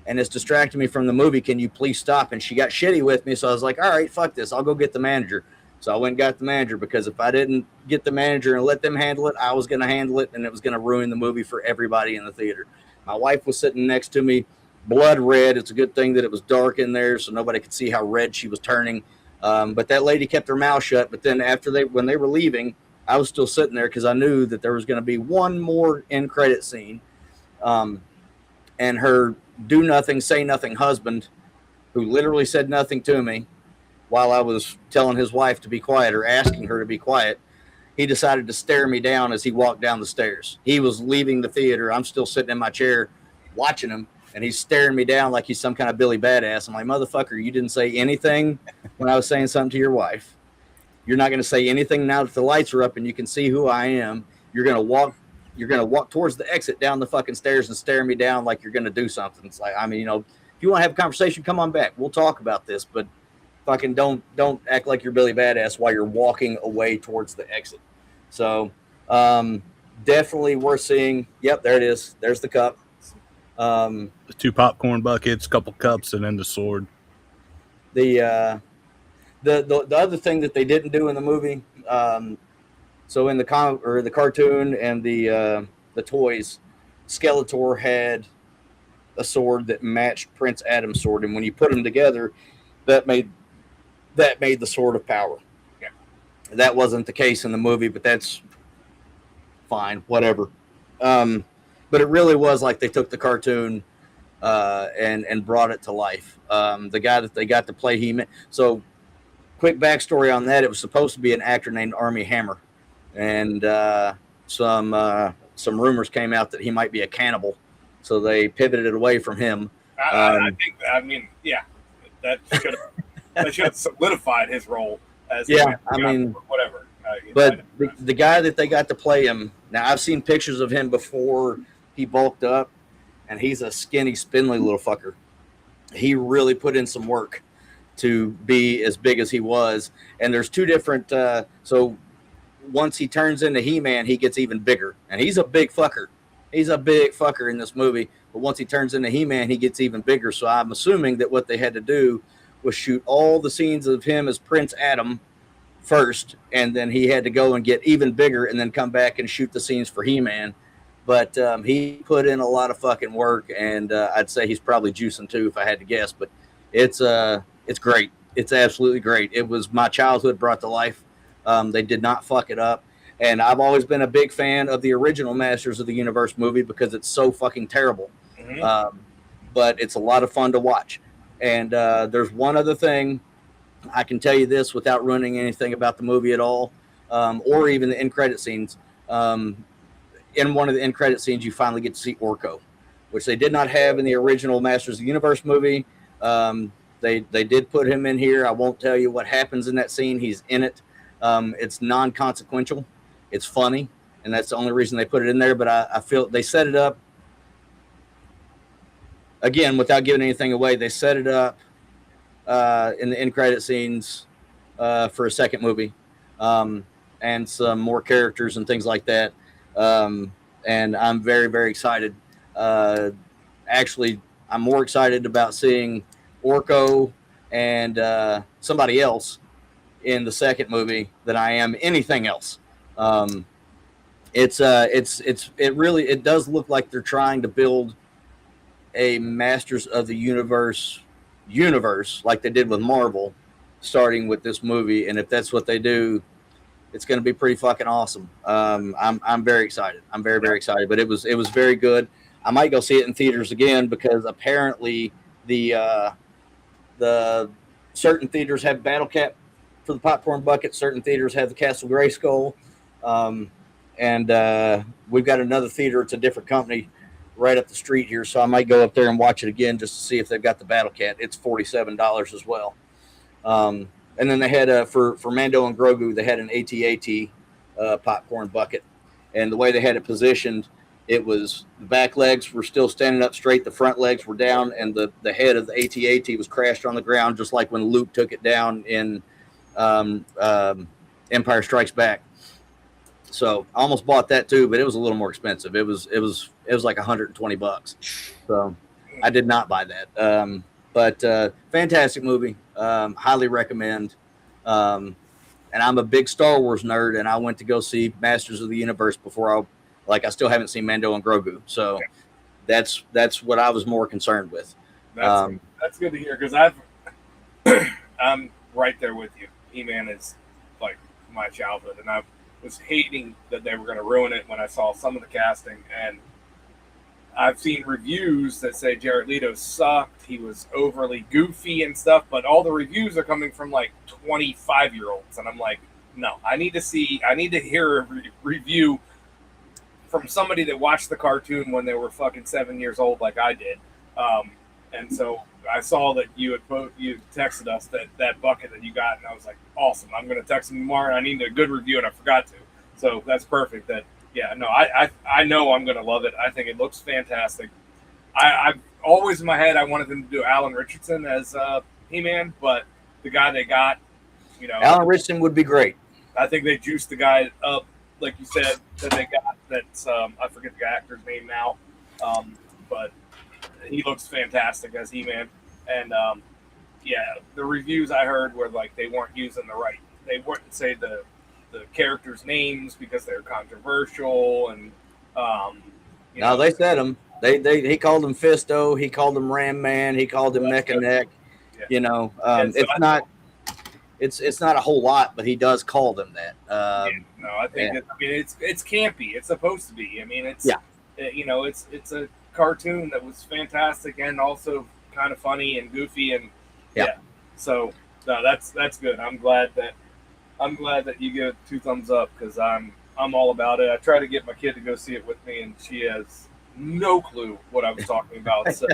and it's distracting me from the movie. Can you please stop?" And she got shitty with me. So I was like, "All right, fuck this. I'll go get the manager." So I went and got the manager, because if I didn't get the manager and let them handle it, I was going to handle it, and it was going to ruin the movie for everybody in the theater. My wife was sitting next to me, blood red. It's a good thing that it was dark in there so nobody could see how red she was turning. But that lady kept her mouth shut. But then when they were leaving, I was still sitting there because I knew that there was going to be one more end credit scene. And her do nothing, say nothing husband, who literally said nothing to me while I was telling his wife to be quiet, or asking her to be quiet, he decided to stare me down as he walked down the stairs. He was leaving the theater. I'm still sitting in my chair watching him, and he's staring me down like he's some kind of Billy Badass. I'm like, "Motherfucker, you didn't say anything when I was saying something to your wife. You're not going to say anything now that the lights are up and you can see who I am. You're going to walk towards the exit down the fucking stairs and stare me down like you're going to do something." It's like, if you want to have a conversation, come on back. We'll talk about this, but fucking don't act like you're Billy Badass while you're walking away towards the exit. So definitely worth seeing. Yep, there it is. There's the cup. The 2 popcorn buckets, couple cups, and then the sword. The other thing that they didn't do in the movie, so in the cartoon and the toys, Skeletor had a sword that matched Prince Adam's sword, and when you put them together, that made the Sword of Power. Yeah. That wasn't the case in the movie, but that's fine, whatever. But it really was like they took the cartoon and brought it to life. The guy that they got to play He-Man. So, quick backstory on that: it was supposed to be an actor named Armie Hammer, and some rumors came out that he might be a cannibal, so they pivoted away from him. That should have solidified his role as whatever. But the guy that they got to play him, now I've seen pictures of him before he bulked up, and he's a skinny, spindly little fucker. He really put in some work to be as big as he was. And there's 2 different, so once he turns into He-Man, he gets even bigger. And he's a big fucker. He's a big fucker in this movie. But once he turns into He-Man, he gets even bigger. So I'm assuming that what they had to do was shoot all the scenes of him as Prince Adam first, and then he had to go and get even bigger and then come back and shoot the scenes for He-Man. But he put in a lot of fucking work, and I'd say he's probably juicing too if I had to guess. But it's great. It's absolutely great. It was my childhood brought to life. They did not fuck it up. And I've always been a big fan of the original Masters of the Universe movie because it's so fucking terrible. Mm-hmm. But it's a lot of fun to watch. And there's one other thing. I can tell you this without ruining anything about the movie at all, or even the end credit scenes. In one of the end credit scenes, you finally get to see Orko, which they did not have in the original Masters of the Universe movie. They did put him in here. I won't tell you what happens in that scene. He's in it. It's non-consequential. It's funny, and that's the only reason they put it in there. But I feel they set it up. Again, without giving anything away, they set it up in the end credit scenes for a second movie, and some more characters and things like that. And I'm very, very excited. Actually, I'm more excited about seeing Orko and somebody else in the second movie than I am anything else. It does look like they're trying to build a Masters of the universe like they did with Marvel, starting with this movie. And if that's what they do, it's going to be pretty fucking awesome. I'm very excited. I'm very, very excited. But it was very good. I might go see it in theaters again because apparently the certain theaters have Battle Cap for the popcorn bucket. Certain theaters have the Castle Grayskull. And we've got another theater. It's a different company right up the street here. So I might go up there and watch it again just to see if they've got the Battle Cat. It's $47 as well. And then they had for Mando and Grogu, they had an AT-AT popcorn bucket. And the way they had it positioned, it was the back legs were still standing up straight. The front legs were down, and the head of the AT-AT was crashed on the ground, just like when Luke took it down in Empire Strikes Back. So I almost bought that too, but it was a little more expensive. It was like $120. So I did not buy that. But fantastic movie. Highly recommend. And I'm a big Star Wars nerd, and I went to go see Masters of the Universe before I still haven't seen Mando and Grogu. So that's what I was more concerned with. That's good to hear, because I'm right there with you. He-Man is like my childhood, and I was hating that they were going to ruin it when I saw some of the casting. And I've seen reviews that say Jared Leto sucked. He was overly goofy and stuff, but all the reviews are coming from like 25-year-olds. And I'm like, no, I need to hear a review from somebody that watched the cartoon when they were fucking 7 years old, like I did. And so I saw that you texted us that bucket that you got, and I was like, awesome. I'm going to text him tomorrow, and I need a good review, and I forgot to. So that's perfect. I know I'm going to love it. I think it looks fantastic. I've always in my head, I wanted them to do Alan Richardson as He-Man, but the guy they got, Alan Richardson would be great. I think they juiced the guy up, like you said, that they got. That's I forget the actor's name now, but he looks fantastic as He-Man. And the reviews I heard were like they weren't using they wouldn't say the characters' names because they're controversial, and no, they said them. He called him Fisto, he called him Ram Man, he called him Neck and Neck. Yeah. It's not a whole lot, but he does call them that. I think it's campy. It's supposed to be. I mean, it's it's a cartoon that was fantastic and also kind of funny and goofy, and so no, that's good. I'm glad that you give it 2 thumbs up, because I'm all about it. I try to get my kid to go see it with me, and she has no clue what I was talking about. So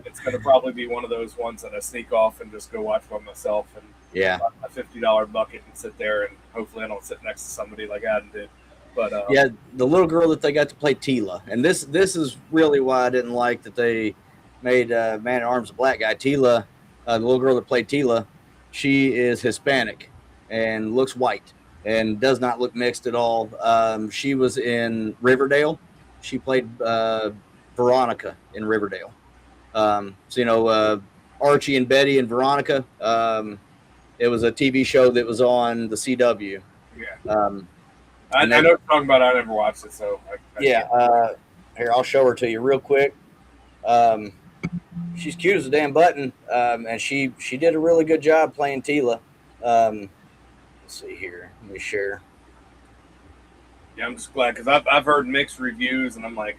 it's going to probably be one of those ones that I sneak off and just go watch by myself, and buy a $50 bucket and sit there, and hopefully I don't sit next to somebody like Adam did. But the little girl that they got to play Tila, and this is really why I didn't like that they made Man at Arms a black guy. Tila, the little girl that played Tila, she is Hispanic and looks white and does not look mixed at all. She was in Riverdale. She played Veronica in Riverdale. Archie and Betty and Veronica. It was a TV show that was on the CW. Yeah. I know what you're talking about. I never watched it, so here, I'll show her to you real quick. She's cute as a damn button, and she did a really good job playing Tila. Let's see here. Let me share. Yeah, I'm just glad, because I've heard mixed reviews, and I'm like,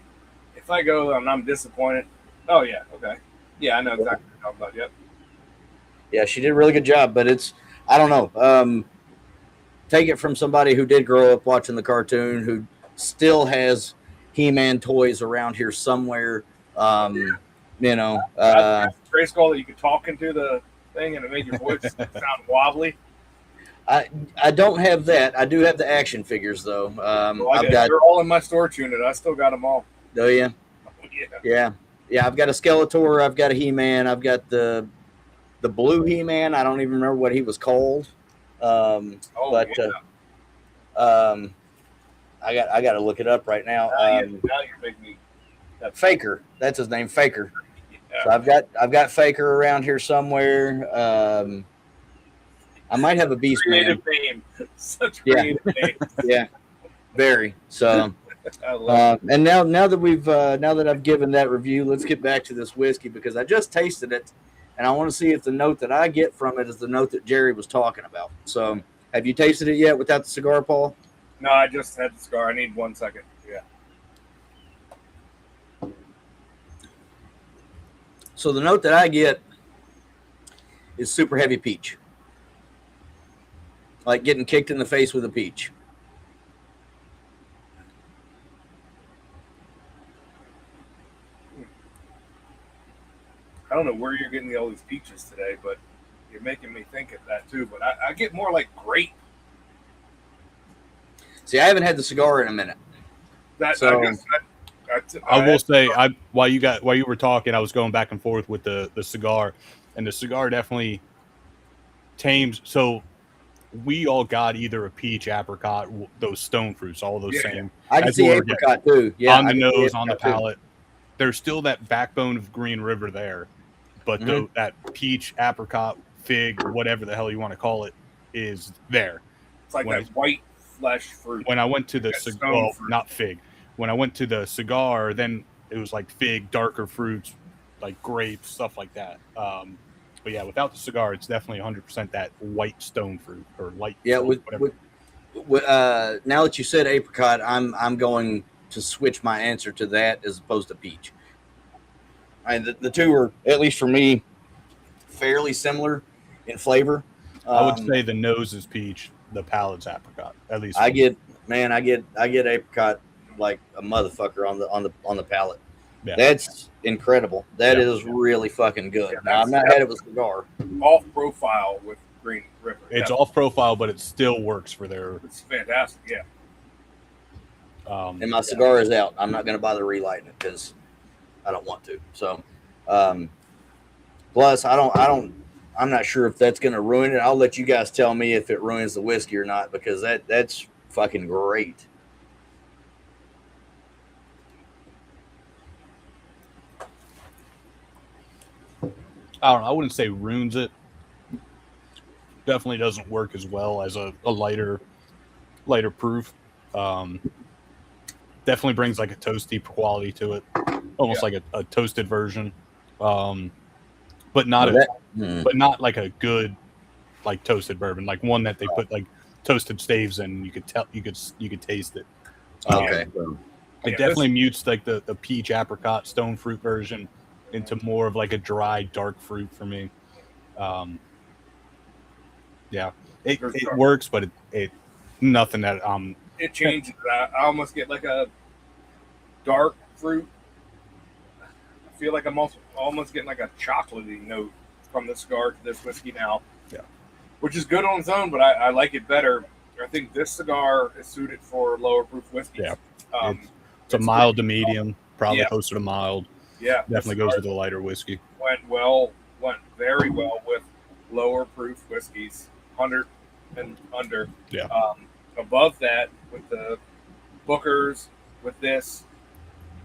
if I go and I'm disappointed, oh yeah, okay, yeah, I know exactly what you're talking about. Yep. Yeah, she did a really good job, but I don't know. Take it from somebody who did grow up watching the cartoon, who still has He-Man toys around here somewhere. Grayskull that you could talk into the thing and it made your voice sound wobbly. I don't have that. I do have the action figures though. They're all in my storage unit. I still got them all. Do you? Yeah. Yeah. I've got a Skeletor. I've got a He-Man. I've got the blue He-Man. I don't even remember what he was called. I got to look it up right now. Now you're making me. Faker. That's his name, Faker. Yeah. So I've got Faker around here somewhere. I might have a beast Creative man. name. Such creative name. Yeah, very. So, I love it. and now that I've given that review, let's get back to this whiskey because I just tasted it, and I want to see if the note that I get from it is the note that Jerry was talking about. So, have you tasted it yet without the cigar, Paul? No, I just had the cigar. I need 1 second. Yeah. So the note that I get is super heavy peach. Like getting kicked in the face with a peach. I don't know where you're getting all these peaches today, but you're making me think of that too. But I get more like grape. See, I haven't had the cigar in a minute. I will say, while you were talking, I was going back and forth with the cigar, and the cigar definitely tames. So we all got either a peach, apricot, those stone fruits, all those same. I can see apricot too. Yeah, on the nose, on the palate. There's still that backbone of Green River there, but that peach, apricot, fig, whatever the hell you want to call it, is there. It's like that white flesh fruit. When I went to the cigar, not fig. When I went to the cigar, then it was like fig, darker fruits, like grapes, stuff like that. But yeah, without the cigar, it's definitely 100% that white stone fruit or light. Yeah, now that you said apricot, I'm going to switch my answer to that as opposed to peach. The two are, at least for me, fairly similar in flavor. I would say the nose is peach, the palate's apricot. At least I get apricot like a motherfucker on the palate. Yeah. That's incredible. That is really fucking good. Yeah, now, I've not had it with cigar. Off profile with Green River. It's off profile, but it still works for their. It's fantastic. Yeah. And my cigar is out. I'm not going to bother relighting it because I don't want to. So, plus I'm not sure if that's going to ruin it. I'll let you guys tell me if it ruins the whiskey or not because that's fucking great. I don't know. I wouldn't say ruins it. Definitely doesn't work as well as a lighter proof. Definitely brings like a toasty quality to it, almost like a toasted version. But not but not like a good like toasted bourbon, like one that they put like toasted staves in. You could taste it. Okay. It definitely mutes like the peach, apricot, stone fruit version into more of like a dry, dark fruit for me. It works, but it nothing that it changes. I almost get like a dark fruit. I feel like I'm almost getting like a chocolatey note from the cigar to this whiskey now. Yeah, which is good on its own, but I like it better. I think this cigar is suited for lower proof whiskeys. Yeah, it's a mild to medium, probably closer to mild. Yeah, definitely goes with a lighter whiskey. Went very well with lower proof whiskeys, 100 and under. Yeah. Above that, with the Bookers, with this,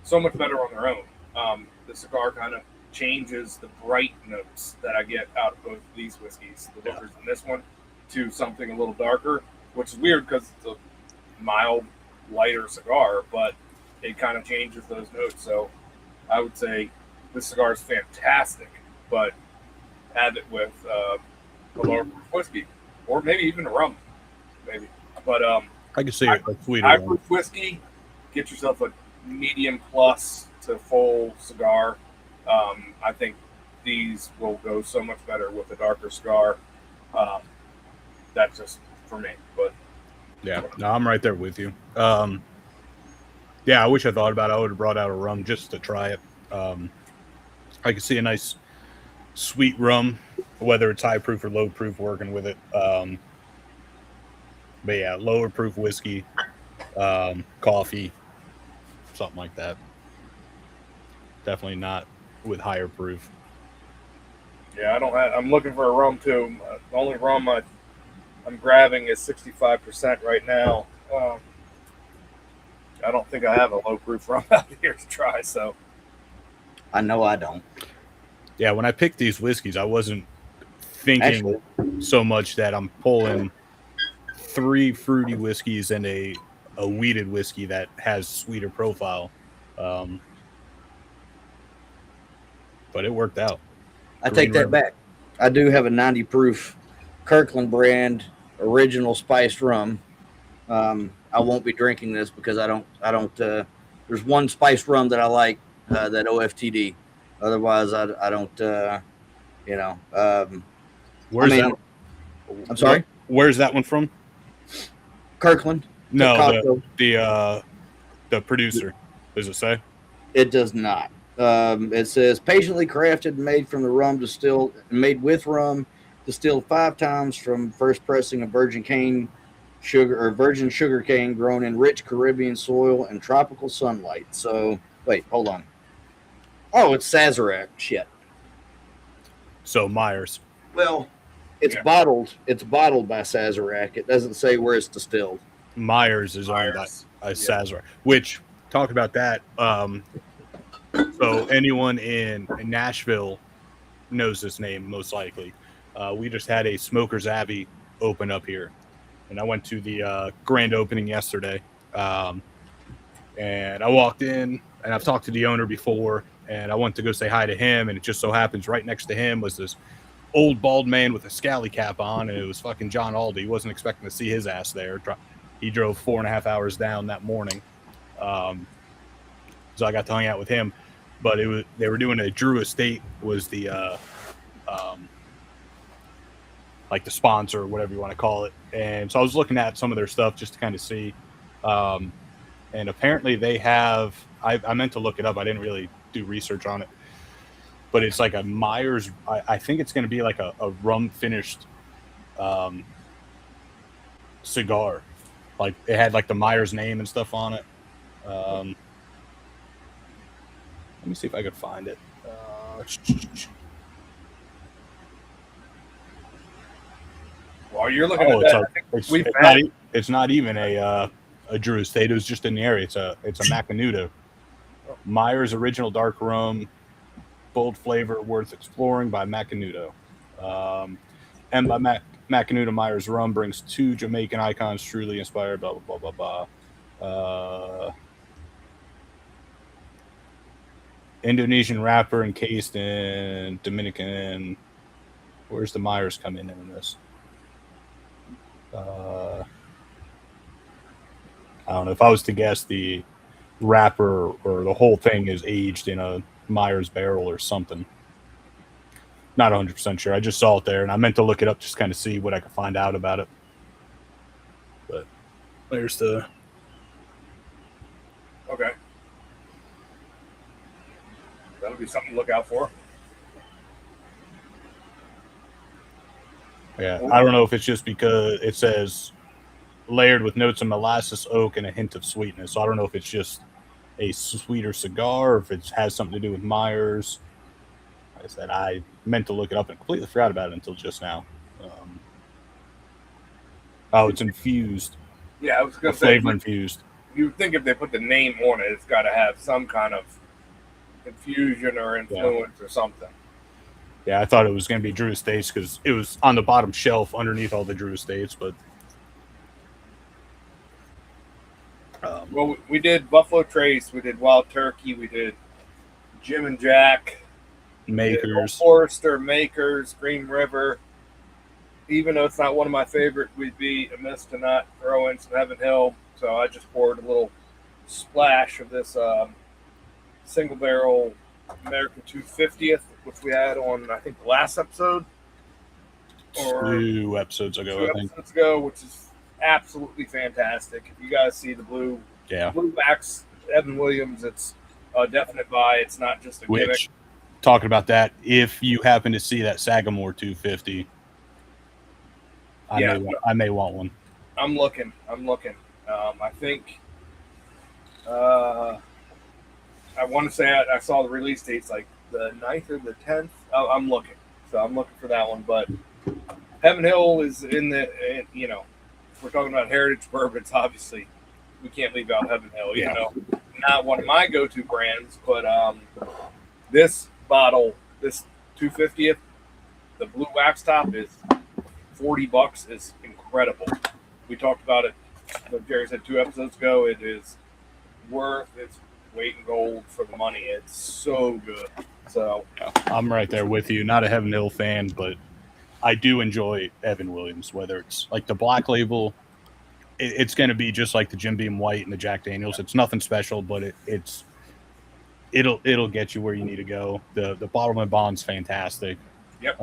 so much better on their own. The cigar kind of changes the bright notes that I get out of both of these whiskeys, the Bookers and this one, to something a little darker, which is weird because it's a mild, lighter cigar, but it kind of changes those notes. So I would say this cigar is fantastic, but have it with a lower proof whiskey, or maybe even a rum, maybe. But I can see it. High proof whiskey, get yourself a medium plus to full cigar. I think these will go so much better with a darker cigar. That's just for me, but yeah, no, I'm right there with you. Yeah, I wish I thought about it. I would have brought out a rum just to try it. I could see a nice sweet rum, whether it's high proof or low proof, working with it. But yeah, lower proof whiskey, coffee, something like that. Definitely not with higher proof. Yeah, I'm looking for a rum too. The only rum I'm grabbing is 65% right now. I don't think I have a low proof rum out here to try, so. I know I don't. Yeah, when I picked these whiskeys, I wasn't thinking so much that I'm pulling 3 fruity whiskeys and a wheated whiskey that has sweeter profile. But it worked out. I take that back. I do have a 90 proof Kirkland brand original spiced rum. I won't be drinking this because I don't. There's one spiced rum that I like, that OFTD. Otherwise, I don't. Where's that? I'm sorry. Where's that one from? Kirkland. No, the producer. Does it say? It does not. It says patiently crafted and made from the rum distilled, made with rum distilled 5 times from first pressing of virgin sugar cane grown in rich Caribbean soil and tropical sunlight. So wait, hold on. Oh, it's Sazerac. Shit. So Myers. Well, it's bottled. It's bottled by Sazerac. It doesn't say where it's distilled. Myers is owned by Sazerac. Which, talk about that. So anyone in Nashville knows this name most likely. We just had a Smoker's Abbey open up here, and I went to the grand opening yesterday. And I walked in, and I've talked to the owner before, and I went to go say hi to him, and it just so happens right next to him was this old bald man with a scally cap on, and it was fucking John Aldi. He wasn't expecting to see his ass there. He drove 4.5 hours down that morning, so I got to hang out with him. But they were doing a Drew Estate was the like the sponsor or whatever you want to call it, and so I was looking at some of their stuff just to kind of see, and apparently they have. I meant to look it up. I didn't really do research on it, but it's like a Myers. I think it's going to be like a rum finished cigar. Like it had like the Myers name and stuff on it. Let me see if I could find it. While you're looking at that, it's not even a Drew Estate. It was just in the area. It's a Macanudo. Myers Original Dark Rum, bold flavor, worth exploring by Macanudo. And by Macanudo Myers Rum brings 2 Jamaican icons truly inspired, blah, blah, blah, blah, blah. Indonesian wrapper encased in Dominican. Where's the Myers come in this? I don't know. If I was to guess, the wrapper or the whole thing is aged in a Myers barrel or something. Not 100% sure. I just saw it there, and I meant to look it up just kind of see what I could find out about it. But there's the... Okay. That'll be something to look out for. Yeah, I don't know if it's just because it says layered with notes of molasses, oak, and a hint of sweetness. So I don't know if it's just a sweeter cigar or if it has something to do with Myers. Like I said, I meant to look it up and completely forgot about it until just now. It's infused. Yeah, I was going to say. Flavor infused. You would think if they put the name on it, it's got to have some kind of infusion or influence or something. Yeah, I thought it was going to be Drew Estates because it was on the bottom shelf underneath all the Drew Estates, but well, we did Buffalo Trace, we did Wild Turkey, we did Jim and Jack, Makers, Forester, Makers, Green River. Even though it's not one of my favorite, we'd be amiss to not throw in some Heaven Hill. So I just poured a little splash of this single barrel American 250th, which we had on, I think, the last episode. Or 2 episodes ago, I think. Which is absolutely fantastic. If you guys see the blue backs, Evan Williams, it's a definite buy. It's not just a gimmick. Talking about that, if you happen to see that Sagamore 250, I may want one. I'm looking. I think I want to say I saw the release dates like the 9th or the 10th. I'm looking. So I'm looking for that one. But Heaven Hill is in the, if we're talking about heritage bourbons, obviously, we can't leave out Heaven Hill. You know, not one of my go-to brands, but this bottle, this 250th, the blue wax top is $40 is incredible. We talked about it, like Jerry said 2 episodes ago. It is worth its weight in gold for the money. It's so good. So I'm right there with you. Not a Heaven Hill fan, but I do enjoy Evan Williams, whether it's like the Black Label. It's going to be just like the Jim Beam White and the Jack Daniels. It's nothing special, but it'll get you where you need to go. The Bottleman Bond's fantastic. Yep.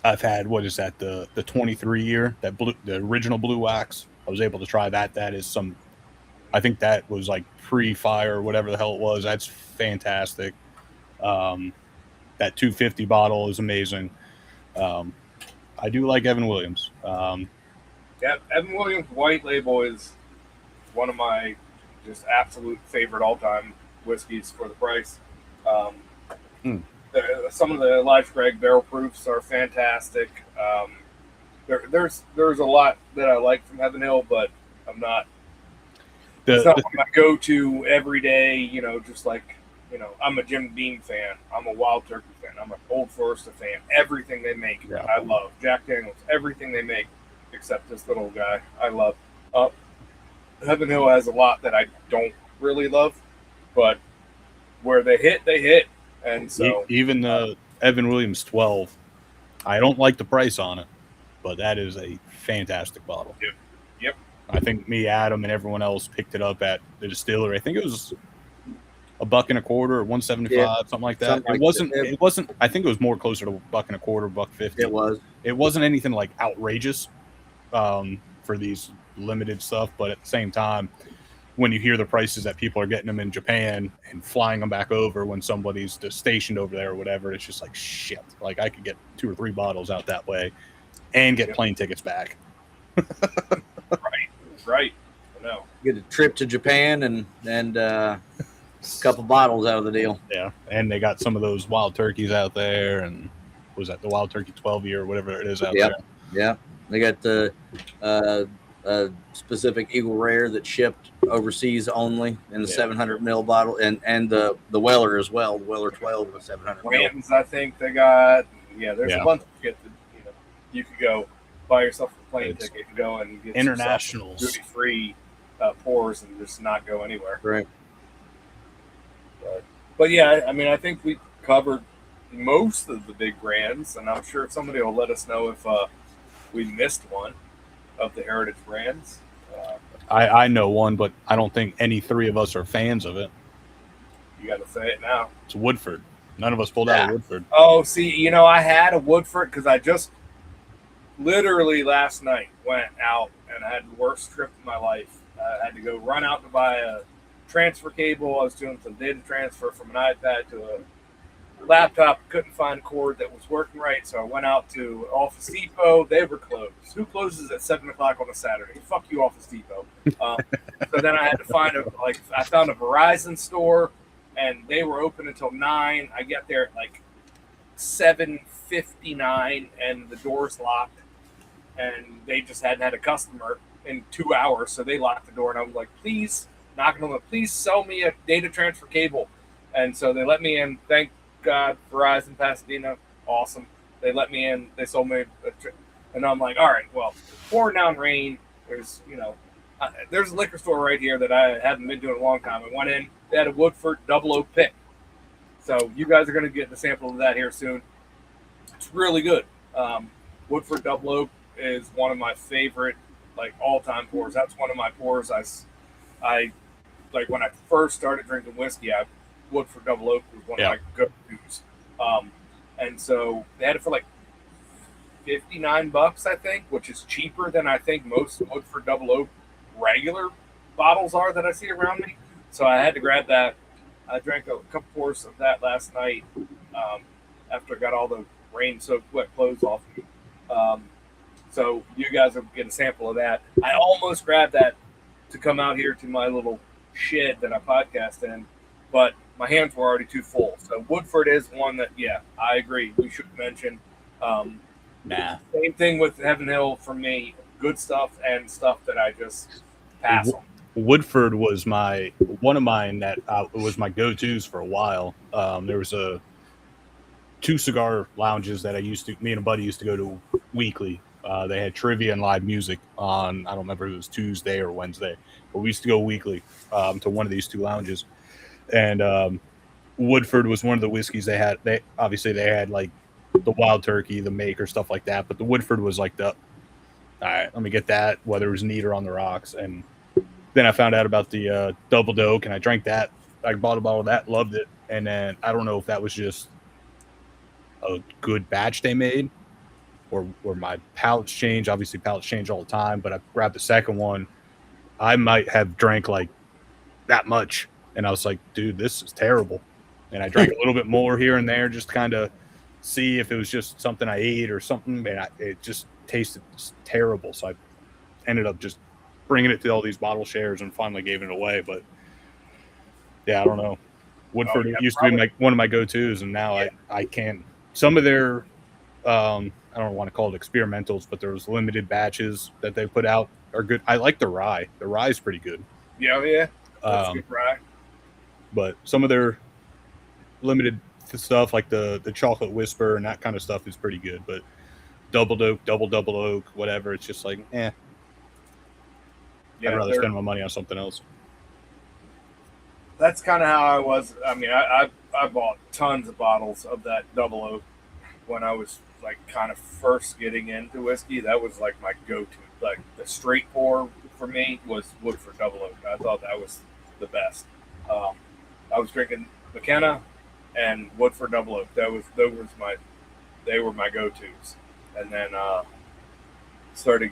I've had, what is that, the 23 year, the original blue wax. I was able to try that. That is I think that was like pre-fire, whatever the hell it was. That's fantastic. That 250 bottle is amazing. I do like Evan Williams. Yeah, Evan Williams White Label is one of my just absolute favorite all-time whiskeys for the price. Some of the Elijah Craig barrel proofs are fantastic. There's a lot that I like from Heaven Hill, but I'm not. It's not my go-to every day. Just like I'm a Jim Beam fan. I'm a Wild Turkey fan. I'm a Old Forester fan. Everything they make, yeah. I love. Jack Daniels, everything they make, except this little guy, I love. Heaven Hill has a lot that I don't really love, but where they hit. And so even the Evan Williams 12, I don't like the price on it, but that is a fantastic bottle. Yep. I think me, Adam, and everyone else picked it up at the distillery. I think it was $1.25 or $1.75, something like that. It wasn't. I think it was more closer to $1.25, $1.50. It was. It wasn't anything like outrageous for these limited stuff, but at the same time, when you hear the prices that people are getting them in Japan and flying them back over when somebody's just stationed over there or whatever, it's just like shit. Like I could get 2 or 3 bottles out that way and get plane tickets back. Right. I know. Get a trip to Japan and a couple bottles out of the deal. Yeah, and they got some of those wild turkeys out there, and was that the Wild Turkey 12 year or whatever it is out there? Yeah, they got the specific Eagle Rare that shipped overseas only in the 700 ml bottle, and the Weller as well. The Weller 12 with 700 ml. Rams, I think they got. Yeah, there's a bunch of shit that you could go buy yourself a plane ticket and go and get internationals, duty-free pours and just not go anywhere. Right. But yeah, I mean, I think we covered most of the big brands, and I'm sure somebody will let us know if we missed one of the heritage brands. I know one, but I don't think any 3 of us are fans of it. You got to say it now. It's Woodford. None of us pulled out a Woodford. Oh, see, I had a Woodford because I just literally last night went out and I had the worst trip of my life. I had to go run out to buy a transfer cable. I was doing some data transfer from an iPad to a laptop. Couldn't find a cord that was working right, so I went out to Office Depot. They were closed. Who closes at 7 o'clock on a Saturday? Fuck you, Office Depot. So then I had to find I found a Verizon store, and they were open until 9. I get there at 7:59, and the door's locked, and they just hadn't had a customer in 2 hours, so they locked the door, and I was like, please, knocking on the, please sell me a data transfer cable. And so they let me in. Thank God, Verizon Pasadena, awesome. They let me in. They sold me and I'm like, all right, well, pouring down rain. There's there's a liquor store right here that I haven't been to in a long time. I went in. They had a Woodford Double Oak pick. So you guys are going to get the sample of that here soon. It's really good. Woodford Double Oak is one of my favorite all-time pours. That's one of my pours. I when I first started drinking whiskey, Woodford Double Oak was one of my go-tos. And so they had it for $59, I think, which is cheaper than I think most Woodford Double Oak regular bottles are that I see around me. So I had to grab that. I drank a couple pours of that last night after I got all the rain-soaked wet clothes off me. So you guys will get a sample of that. I almost grabbed that to come out here to my little shed that I podcast in, but my hands were already too full. So Woodford is one that, I agree, we should mention. Same thing with Heaven Hill for me. Good stuff and stuff that I just pass on. Woodford was one of mine that was my go-tos for a while. There was a two cigar lounges that me and a buddy used to go to weekly. They had trivia and live music on, I don't remember if it was Tuesday or Wednesday, but we used to go weekly to one of these two lounges. And Woodford was one of the whiskeys they had. They had like the Wild Turkey, the Maker, stuff like that. But the Woodford was like all right, let me get that, whether it was neat or on the rocks. And then I found out about the Double Oak, and I drank that. I bought a bottle of that, loved it. And then I don't know if that was just a good batch they made, or my palates changed. Obviously, palates change all the time. But I grabbed the second one. I might have drank like that much, and I was like, dude, this is terrible. And I drank a little bit more here and there, just kind of see if it was just something I ate or something. And it just tasted terrible. So I ended up just bringing it to all these bottle shares and finally gave it away. But yeah, I don't know. Woodford used to be one of my go-tos, and now I can't. Some of their, I don't want to call it experimentals, but there's limited batches that they put out are good. I like the rye. The rye is pretty good. Yeah. That's good rye. But some of their limited stuff, like the Chocolate Whisper and that kind of stuff, is pretty good. But double oak, whatever, it's just like, I'd rather spend my money on something else. That's kind of how I was. I mean, I bought tons of bottles of that Double Oak when I was like kind of first getting into whiskey. That was like my go-to. Like the straight pour for me was Woodford Double Oak. I thought that was the best. I was drinking McKenna and Woodford Double Oak. They were my go-tos. And then started,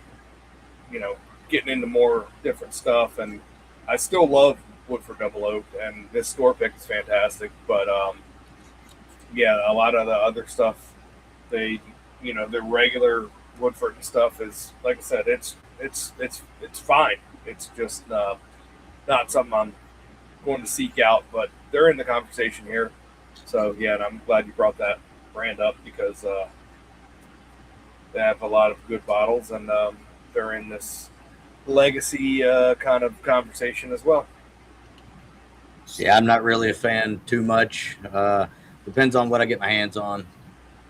getting into more different stuff. And I still love Woodford Double Oak, and this store pick is fantastic. But a lot of the other stuff, the regular Woodford stuff is, like I said, it's fine. It's just not something I'm going to seek out, but they're in the conversation here. So yeah, and I'm glad you brought that brand up because they have a lot of good bottles, and they're in this legacy kind of conversation as well. Yeah, I'm not really a fan too much. Depends on what I get my hands on.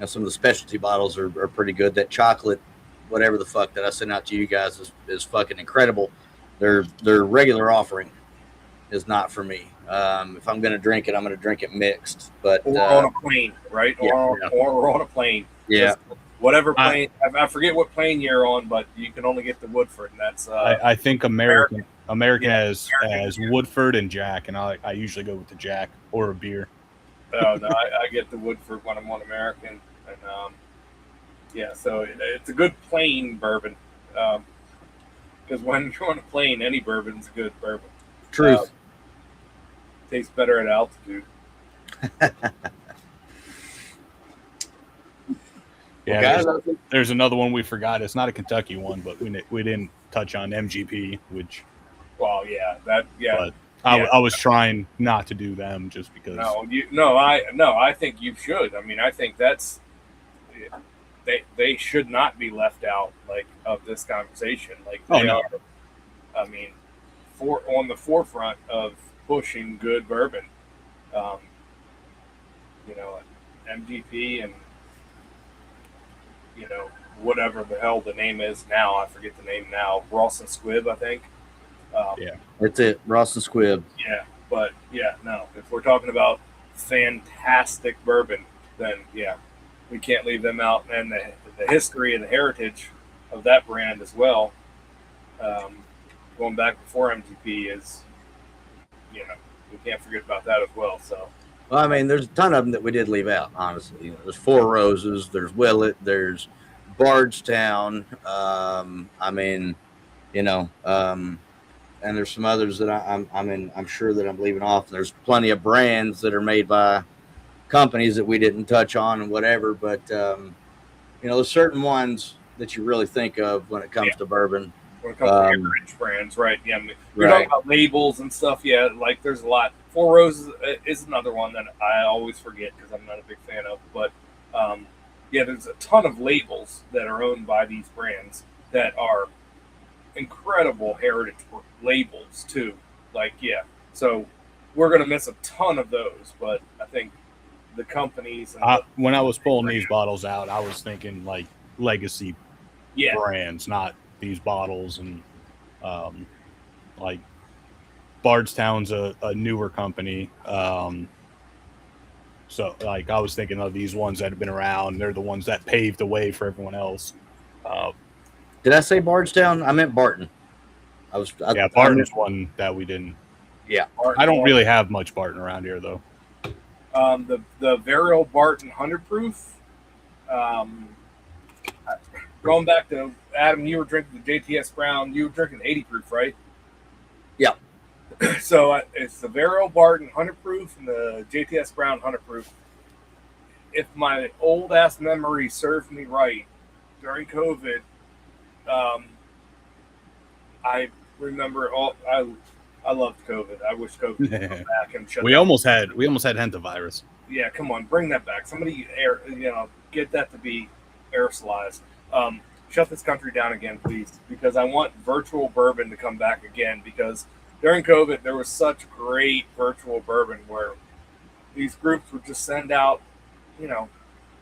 Some of the specialty bottles are pretty good. That chocolate, whatever the fuck that I sent out to you guys is fucking incredible. Their regular offering is not for me. If I'm going to drink it, I'm going to drink it mixed. But or on a plane, right? Or on a plane. Yeah. Just whatever plane. I forget what plane you're on, but you can only get the Woodford, and that's. I think American has Woodford and Jack, and I usually go with the Jack or a beer. Oh no, I get the Woodford when I'm on American, and so it's a good plain bourbon. Because when you're on a plane, any bourbon's a good bourbon. Truth. Tastes better at altitude. Yeah, there's another one we forgot. It's not a Kentucky one, but we didn't touch on MGP, which. Well, yeah, that. But I was trying not to do them just because. I think you should. I mean, I think that's. They should not be left out of this conversation. They are. I mean, on the forefront of pushing good bourbon. MGP and whatever the hell the name is now. I forget the name now. Ross and Squibb, I think. That's it. Ross and Squibb. Yeah, but no. If we're talking about fantastic bourbon, then we can't leave them out. And the history and the heritage of that brand as well, going back before MGP is, we can't forget about that as well. So. Well, I mean, there's a ton of them that we did leave out, honestly. There's Four Roses, there's Willett, there's Bardstown. And there's some others that I'm sure that I'm leaving off. There's plenty of brands that are made by companies that we didn't touch on and whatever. But, there's certain ones that you really think of when it comes to bourbon. When it comes to average brands, right? Yeah, you're talking about labels and stuff. Yeah, there's a lot. Four Roses is another one that I always forget because I'm not a big fan of. But there's a ton of labels that are owned by these brands that are incredible heritage labels too. So we're gonna miss a ton of those. But I think the companies. And when I was pulling these bottles out, I was thinking like legacy brands, not these bottles. And like Bardstown's a newer company. So like I was thinking of these ones that have been around. They're the ones that paved the way for everyone else. Did I say Bardstown? I meant Barton. Barton is one that we didn't. Yeah, Barton, I don't really have much Barton around here though. The Varial Barton 100 proof. Going back to Adam, you were drinking the J.T.S. Brown. You were drinking 80 proof, right? Yeah. So it's the Varial Barton 100 proof and the J.T.S. Brown 100 proof. If my old ass memory served me right, during COVID, I remember I loved COVID. I wish COVID would come back and shut. We almost had hantavirus. Yeah, come on, bring that back. Somebody get that to be aerosolized. Shut this country down again, please, because I want virtual bourbon to come back again. Because during COVID, there was such great virtual bourbon where these groups would just send out,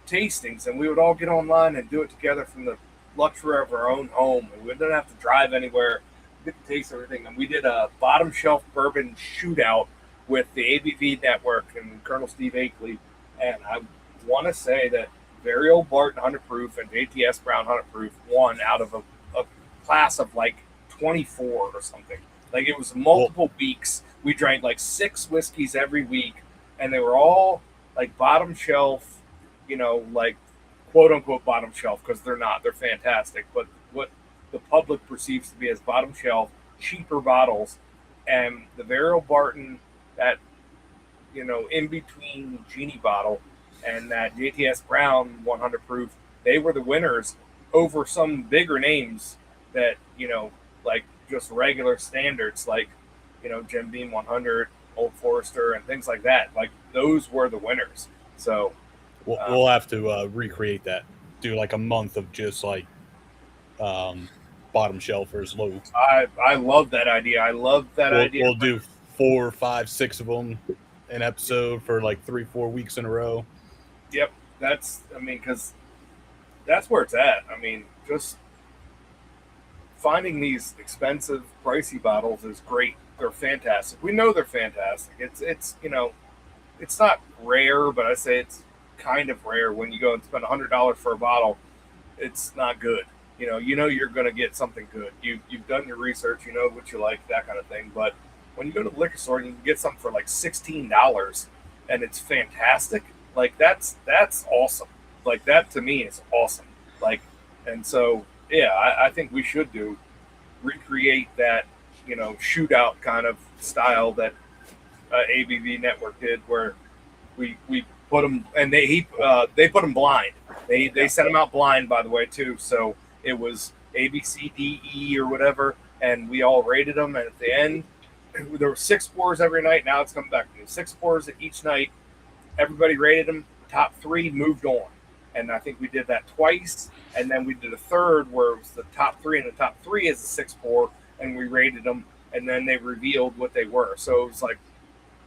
tastings, and we would all get online and do it together from the luxury of our own home. And we didn't have to drive anywhere. We get to taste everything. And we did a bottom shelf bourbon shootout with the ABV Network and Colonel Steve Akeley. And I want to say that Varial Barton 100 proof and J.T.S. Brown 100 proof won out of a class of like 24 or something. Like it was multiple weeks. We drank like 6 whiskeys every week, and they were all like bottom shelf, like quote unquote bottom shelf, because they're not. They're fantastic. But what the public perceives to be as bottom shelf, cheaper bottles, and the Varial Barton, that, in between genie bottle, and that J.T.S. Brown 100 proof, they were the winners over some bigger names that, like just regular standards, like, Jim Beam 100, Old Forester, and things like that. Like those were the winners. So we'll have to recreate that. Do like a month of just like bottom shelfers, low. I love that idea. I love that idea. We'll do 4, 5, 6 of them an episode for like 3-4 weeks in a row. Yep, because that's where it's at. Just finding these expensive, pricey bottles is great. They're fantastic. We know they're fantastic. It's it's not rare, but I say it's kind of rare when you go and spend $100 for a bottle. It's not good. You're going to get something good. You've done your research. You know what you like, that kind of thing. But when you go to the liquor store and you can get something for like $16 and it's fantastic, like that's awesome. Like that to me is awesome. Like, and so I think we should recreate that shootout kind of style that ABV Network did, where we put them, and they put them blind. They sent them out blind, by the way, too. So it was A, B, C, D, E, or whatever, and we all rated them. And at the end, there were 6 pours every night. Now it's coming back to 6 pours each night. Everybody rated them. Top 3 moved on. And I think we did that twice. And then we did a third where it was the top 3 and the top 3 is a 6 pour, and we rated them. And then they revealed what they were. So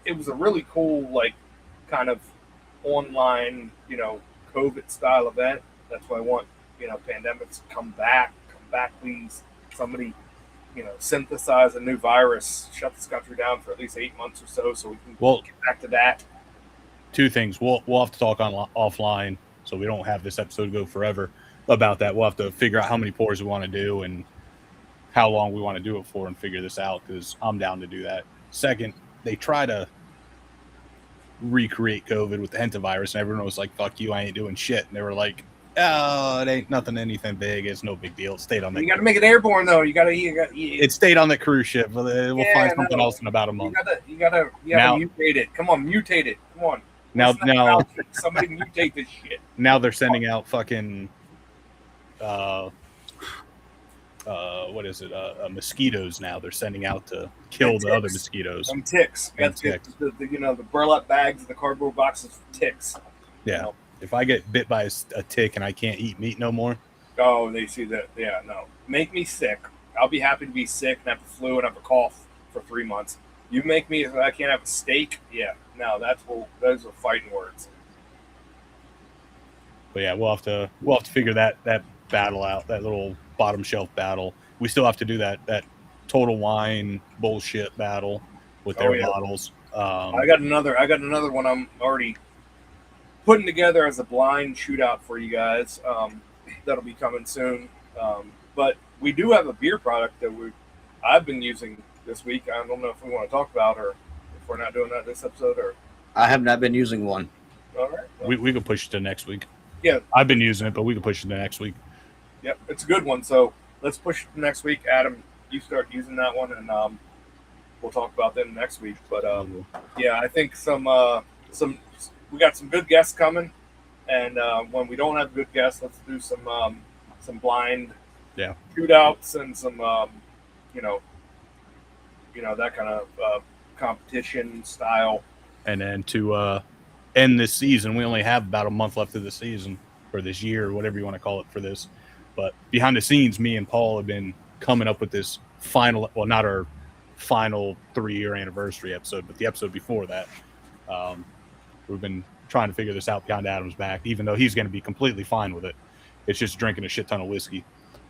it was a really cool, like, kind of online, COVID style event. That's why I want, pandemics to come back, please. Somebody, synthesize a new virus, shut this country down for at least 8 months or so we can get back to that. 2 things. We'll have to talk offline, so we don't have this episode go forever about that. We'll have to figure out how many pours we want to do and how long we want to do it for and figure this out, because I'm down to do that. Second, they try to recreate COVID with the hantavirus, and everyone was like, fuck you, I ain't doing shit. And they were like, oh, it ain't anything big. It's no big deal. It stayed on that. You got to make it airborne, though. It stayed on that cruise ship. We'll find something else in about a month. You gotta mutate it. Come on, mutate it. Come on. Now, somebody mutate this shit. Now they're sending out fucking, what is it? Mosquitoes. Now they're sending out to kill the other mosquitoes. Some ticks. The burlap bags, the cardboard boxes, ticks. Yeah. If I get bit by a tick and I can't eat meat no more. Oh, they see that. Yeah, no. Make me sick. I'll be happy to be sick and have the flu and have a cough for 3 months. You make me, if I can't have a steak, yeah. No, those are fighting words. But yeah, we'll have to figure that battle out, that little bottom shelf battle. We still have to do that Total Wine bullshit battle with their bottles. I got another one I'm already putting together as a blind shootout for you guys. That'll be coming soon. But we do have a beer product that I've been using this week. I don't know if we want to talk about, or if we're not doing that this episode, or I have not been using one. all right. Well, we could push it to next week. Yeah, I've been using it, but we can push it to next week. yep, it's a good one. So let's push it to next week. Adam, you start using that one, and we'll talk about them next week. But yeah, I think we got some good guests coming, and when we don't have good guests, let's do some blind shootouts and some that kind of competition style. And then to end this season, we only have about a month left of the season, or this year, or whatever you want to call it for this. But behind the scenes, me and Paul have been coming up with this final, well, not our final 3-year anniversary episode, but the episode before that. We've been trying to figure this out behind Adam's back, even though he's going to be completely fine with it. It's just drinking a shit ton of whiskey.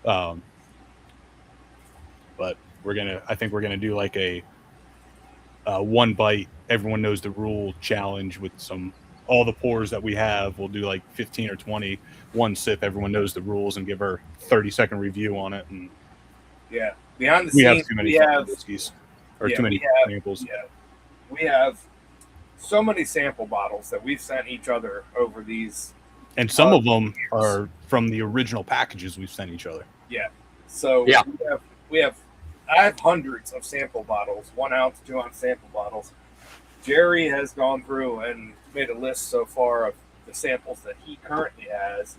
But I think we're gonna do like a one bite, everyone knows the rule challenge with all the pours that we have. We'll do like 15 or 20, one sip, everyone knows the rules, and give her 30-second review on it. And yeah, behind the we scenes, have too many whiskeys, or too many samples. Yeah, we have so many sample bottles that we've sent each other over these. And some of them are from the original packages we've sent each other. Yeah. So I have hundreds of sample bottles, 1 ounce, 2 ounce sample bottles. Jerry has gone through and made a list so far of the samples that he currently has.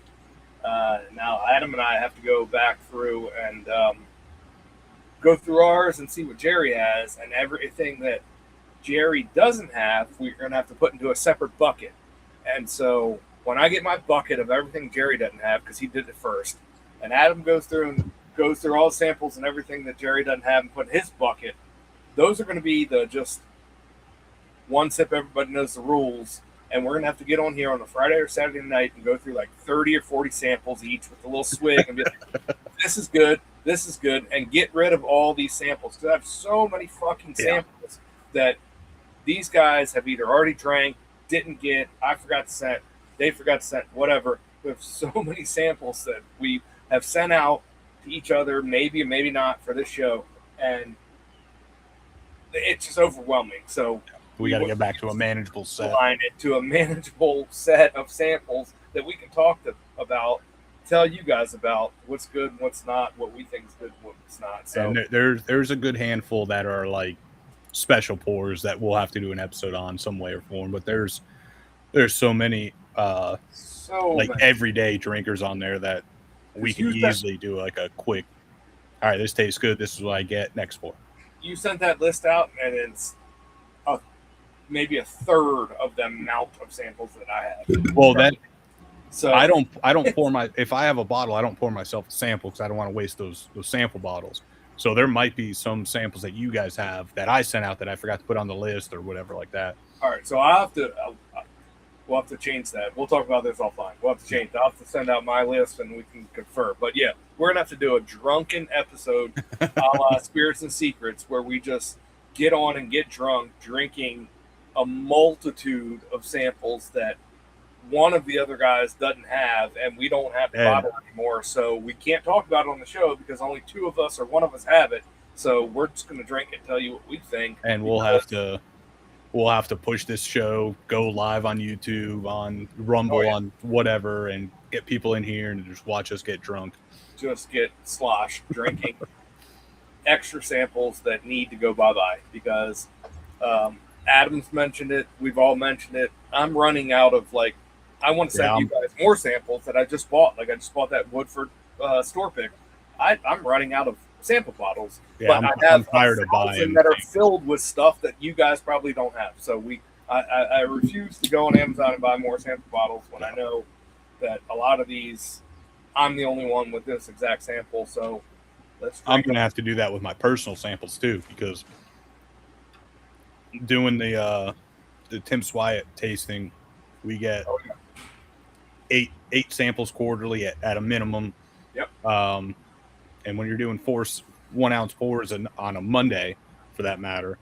Now Adam and I have to go back through and go through ours and see what Jerry has, and everything that Jerry doesn't have, we're going to have to put into a separate bucket. And so when I get my bucket of everything Jerry doesn't have, because he did it first, and Adam goes through all the samples and everything that Jerry doesn't have and put in his bucket, those are going to be the just one sip, everybody knows the rules. And we're going to have to get on here on a Friday or Saturday night and go through like 30 or 40 samples each with a little swig and be like, this is good, and get rid of all these samples. Because I have so many fucking samples that these guys have either already drank, didn't get, I forgot to send, they forgot to send, whatever. We have so many samples that we have sent out to each other, maybe or maybe not, for this show. And it's just overwhelming. So we got to get back to a manageable set. Align it to a manageable set of samples that we can talk about, tell you guys about what's good, what's not, what we think is good, what's not. So and there's a good handful that are like special pours that we'll have to do an episode on some way or form. But there's so many everyday drinkers on there that we can easily do like a quick, all right, this tastes good, this is what I get, next pour. You sent that list out, and it's maybe a third of the amount of samples that I have. Well, I don't pour if I have a bottle, I don't pour myself a sample because I don't want to waste those sample bottles. So there might be some samples that you guys have that I sent out that I forgot to put on the list or whatever like that. All right, so we'll have to change that. We'll talk about this offline. We'll have to change that. I'll have to send out my list and we can confirm. But yeah, we're going to have to do a drunken episode a la Spirits and Secrets where we just get on and get drunk drinking a multitude of samples that one of the other guys doesn't have, and we don't have the bottle anymore. So we can't talk about it on the show because only two of us or one of us have it. So we're just going to drink it and tell you what we think. And we'll have to push this show, go live on YouTube, on Rumble, on whatever, and get people in here and just watch us get drunk. Just get sloshed drinking extra samples that need to go bye-bye because Adam's mentioned it. We've all mentioned it. I'm running out of, like, I want to send you guys more samples that I just bought. Like, I just bought that Woodford store pick. I'm running out of sample bottles. Yeah, but I have tired of buying that are filled with stuff that you guys probably don't have. So I refuse to go on Amazon and buy more sample bottles when I know that a lot of these, I'm the only one with this exact sample. So I'm going to have to do that with my personal samples too, because doing the Tim Swyatt tasting, we get eight 8 samples quarterly at a minimum. Yep. And when you're doing 1 ounce pours on a Monday, for that matter,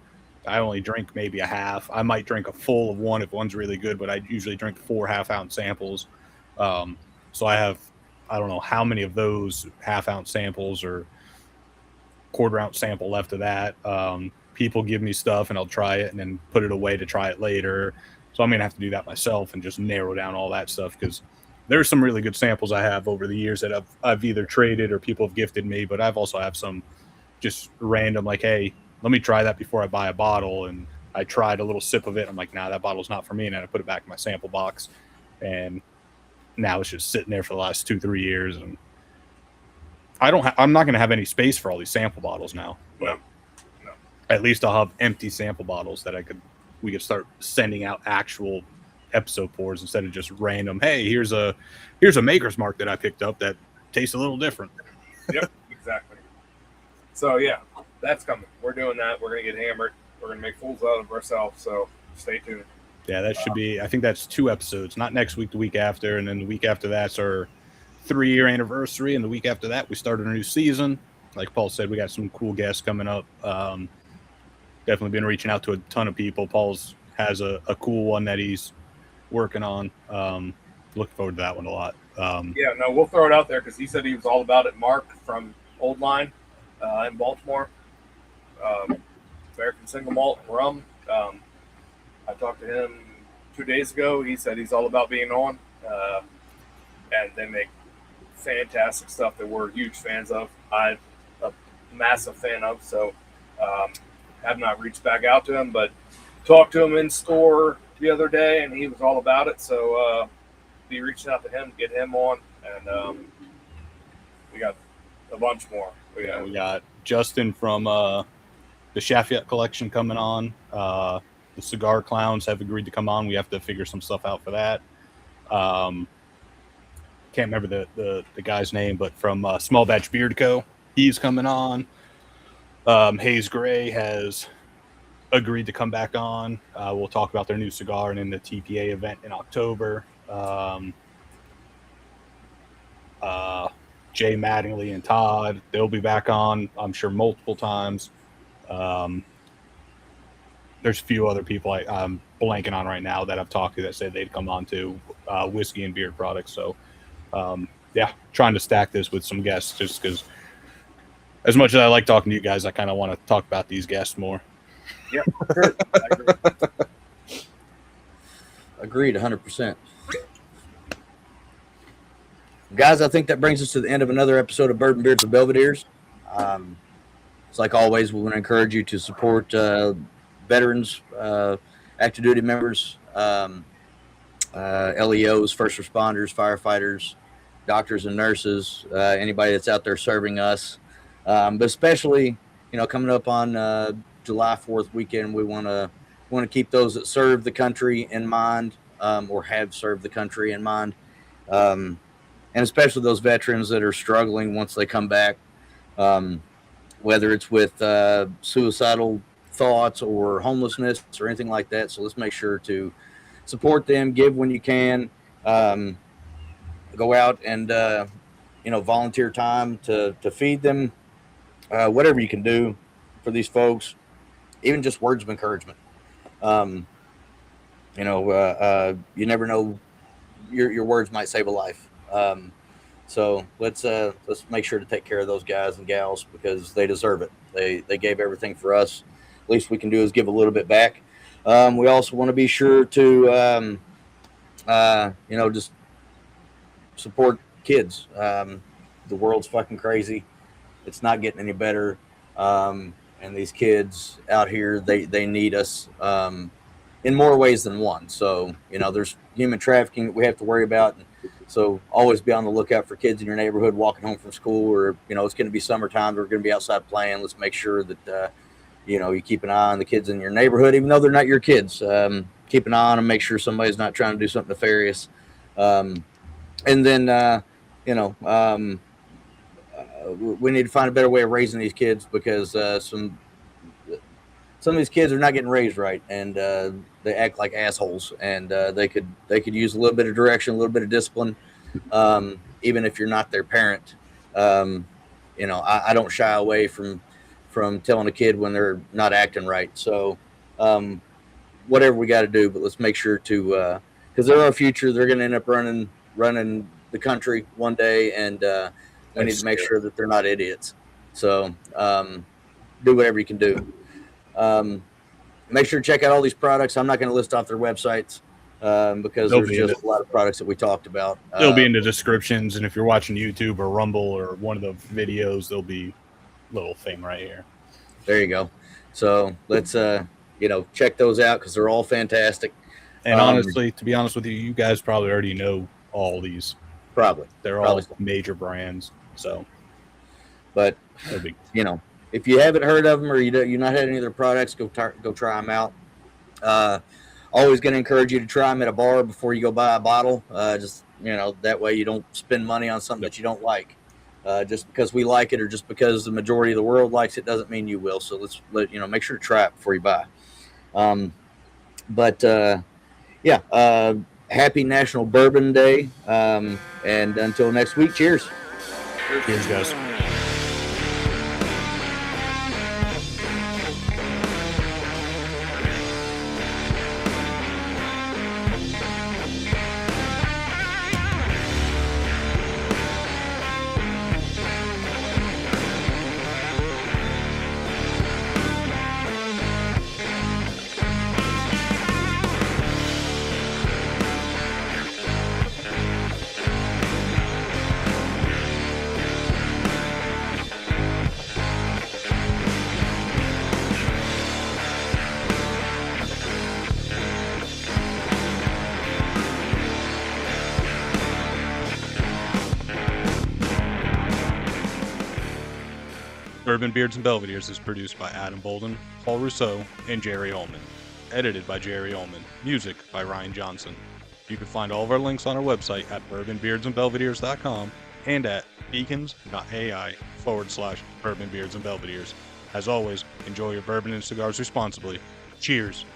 I only drink maybe a half. I might drink a full of one if one's really good, but I usually drink 4 half-ounce samples. So I have, I don't know how many of those half-ounce samples or quarter-ounce sample left of that. People give me stuff, and I'll try it and then put it away to try it later. So I'm going to have to do that myself and just narrow down all that stuff, because there's some really good samples I have over the years that I've either traded or people have gifted me, but I've also have some just random, like, hey, let me try that before I buy a bottle. And I tried a little sip of it. I'm like, nah, that bottle's not for me. And then I put it back in my sample box. And now it's just sitting there for the last 2-3 years. And I'm not going to have any space for all these sample bottles now. But No. at least I'll have empty sample bottles that we could start sending out actual episode pours instead of just random, hey, here's a Maker's Mark that I picked up that tastes a little different. Yep, exactly. So yeah, that's coming. We're doing that. We're going to get hammered. We're going to make fools out of ourselves. So stay tuned. Yeah, that should be, I think that's 2 episodes, not next week, the week after. And then the week after that's our 3-year anniversary. And the week after that, we started a new season. Like Paul said, we got some cool guests coming up. Definitely been reaching out to a ton of people. Paul's has a cool one that he's working on. Looking forward to that one a lot. Yeah, no, we'll throw it out there because he said he was all about it. Mark from Old Line in Baltimore. American single malt rum. I talked to him 2 days ago. He said he's all about being on. And they make fantastic stuff that we're huge fans of. I'm a massive fan of. So have not reached back out to him, but talked to him in store the other day, and he was all about it. So be reaching out to him to get him on. And we got a bunch more. We got Justin from the Shaffiat collection coming on. The Cigar Clowns have agreed to come on. We have to figure some stuff out for that. Can't remember the guy's name, but from Small Batch Beard Co. He's coming on. Hayes Gray has agreed to come back on. We'll talk about their new cigar and then the TPA event in October. Jay Mattingly and Todd, they'll be back on, I'm sure, multiple times. There's a few other people I'm blanking on right now that I've talked to that said they'd come on to whiskey and beard products. So, yeah, trying to stack this with some guests just because as much as I like talking to you guys, I kind of want to talk about these guests more. Yeah, sure. I agree. Agreed, 100%. Guys, I think that brings us to the end of another episode of Bourbon, Beards, and Belvederes. It's like always, we want to encourage you to support veterans, active duty members, LEOs, first responders, firefighters, doctors and nurses, anybody that's out there serving us. But especially, coming up on July 4th weekend, we want to keep those that serve the country in mind, or have served the country in mind, and especially those veterans that are struggling once they come back, whether it's with suicidal thoughts or homelessness or anything like that. So let's make sure to support them, give when you can, go out and volunteer time to feed them, whatever you can do for these folks, even just words of encouragement. You never know, your words might save a life. So let's make sure to take care of those guys and gals because they deserve it. They gave everything for us. Least we can do is give a little bit back. We also want to be sure to, just support kids. The world's fucking crazy. It's not getting any better. And these kids out here, they need us in more ways than one. So, there's human trafficking that we have to worry about. So always be on the lookout for kids in your neighborhood walking home from school, or, it's going to be summertime. They're going to be outside playing. Let's make sure that, you keep an eye on the kids in your neighborhood, even though they're not your kids. Keep an eye on them, make sure somebody's not trying to do something nefarious. And then, we need to find a better way of raising these kids because some of these kids are not getting raised right, and they act like assholes. And they could use a little bit of direction, a little bit of discipline. even if you're not their parent. You know, I don't shy away from telling a kid when they're not acting right. So whatever we got to do, but let's make sure to, because they're our future. They're going to end up running the country one day, and we need to make sure that they're not idiots. So do whatever you can do. Make sure to check out all these products. I'm not going to list off their websites because there's just a lot of products that we talked about. They'll be in the descriptions, and if you're watching YouTube or Rumble or one of the videos, there'll be a little thing right here. There you go. So let's check those out because they're all fantastic. And honestly, to be honest with you, you guys probably already know all these. Probably. They're all major brands. So, but if you haven't heard of them or you've not had any of their products, go try them out. Always going to encourage you to try them at a bar before you go buy a bottle. Just that way you don't spend money on something that you don't like. Just because we like it or just because the majority of the world likes it doesn't mean you will. So make sure to try it before you buy. Happy National Bourbon Day. And until next week, cheers. Cheers, guys. Bourbon, Beards, and Belvederes is produced by Adam Bolden, Paul Rousseau, and Jerry Ullman. Edited by Jerry Ullman. Music by Ryan Johnson. You can find all of our links on our website at bourbonbeardsandbelvederes.com and at beacons.ai/Bourbon, Beards, and Belvederes. As always, enjoy your bourbon and cigars responsibly. Cheers.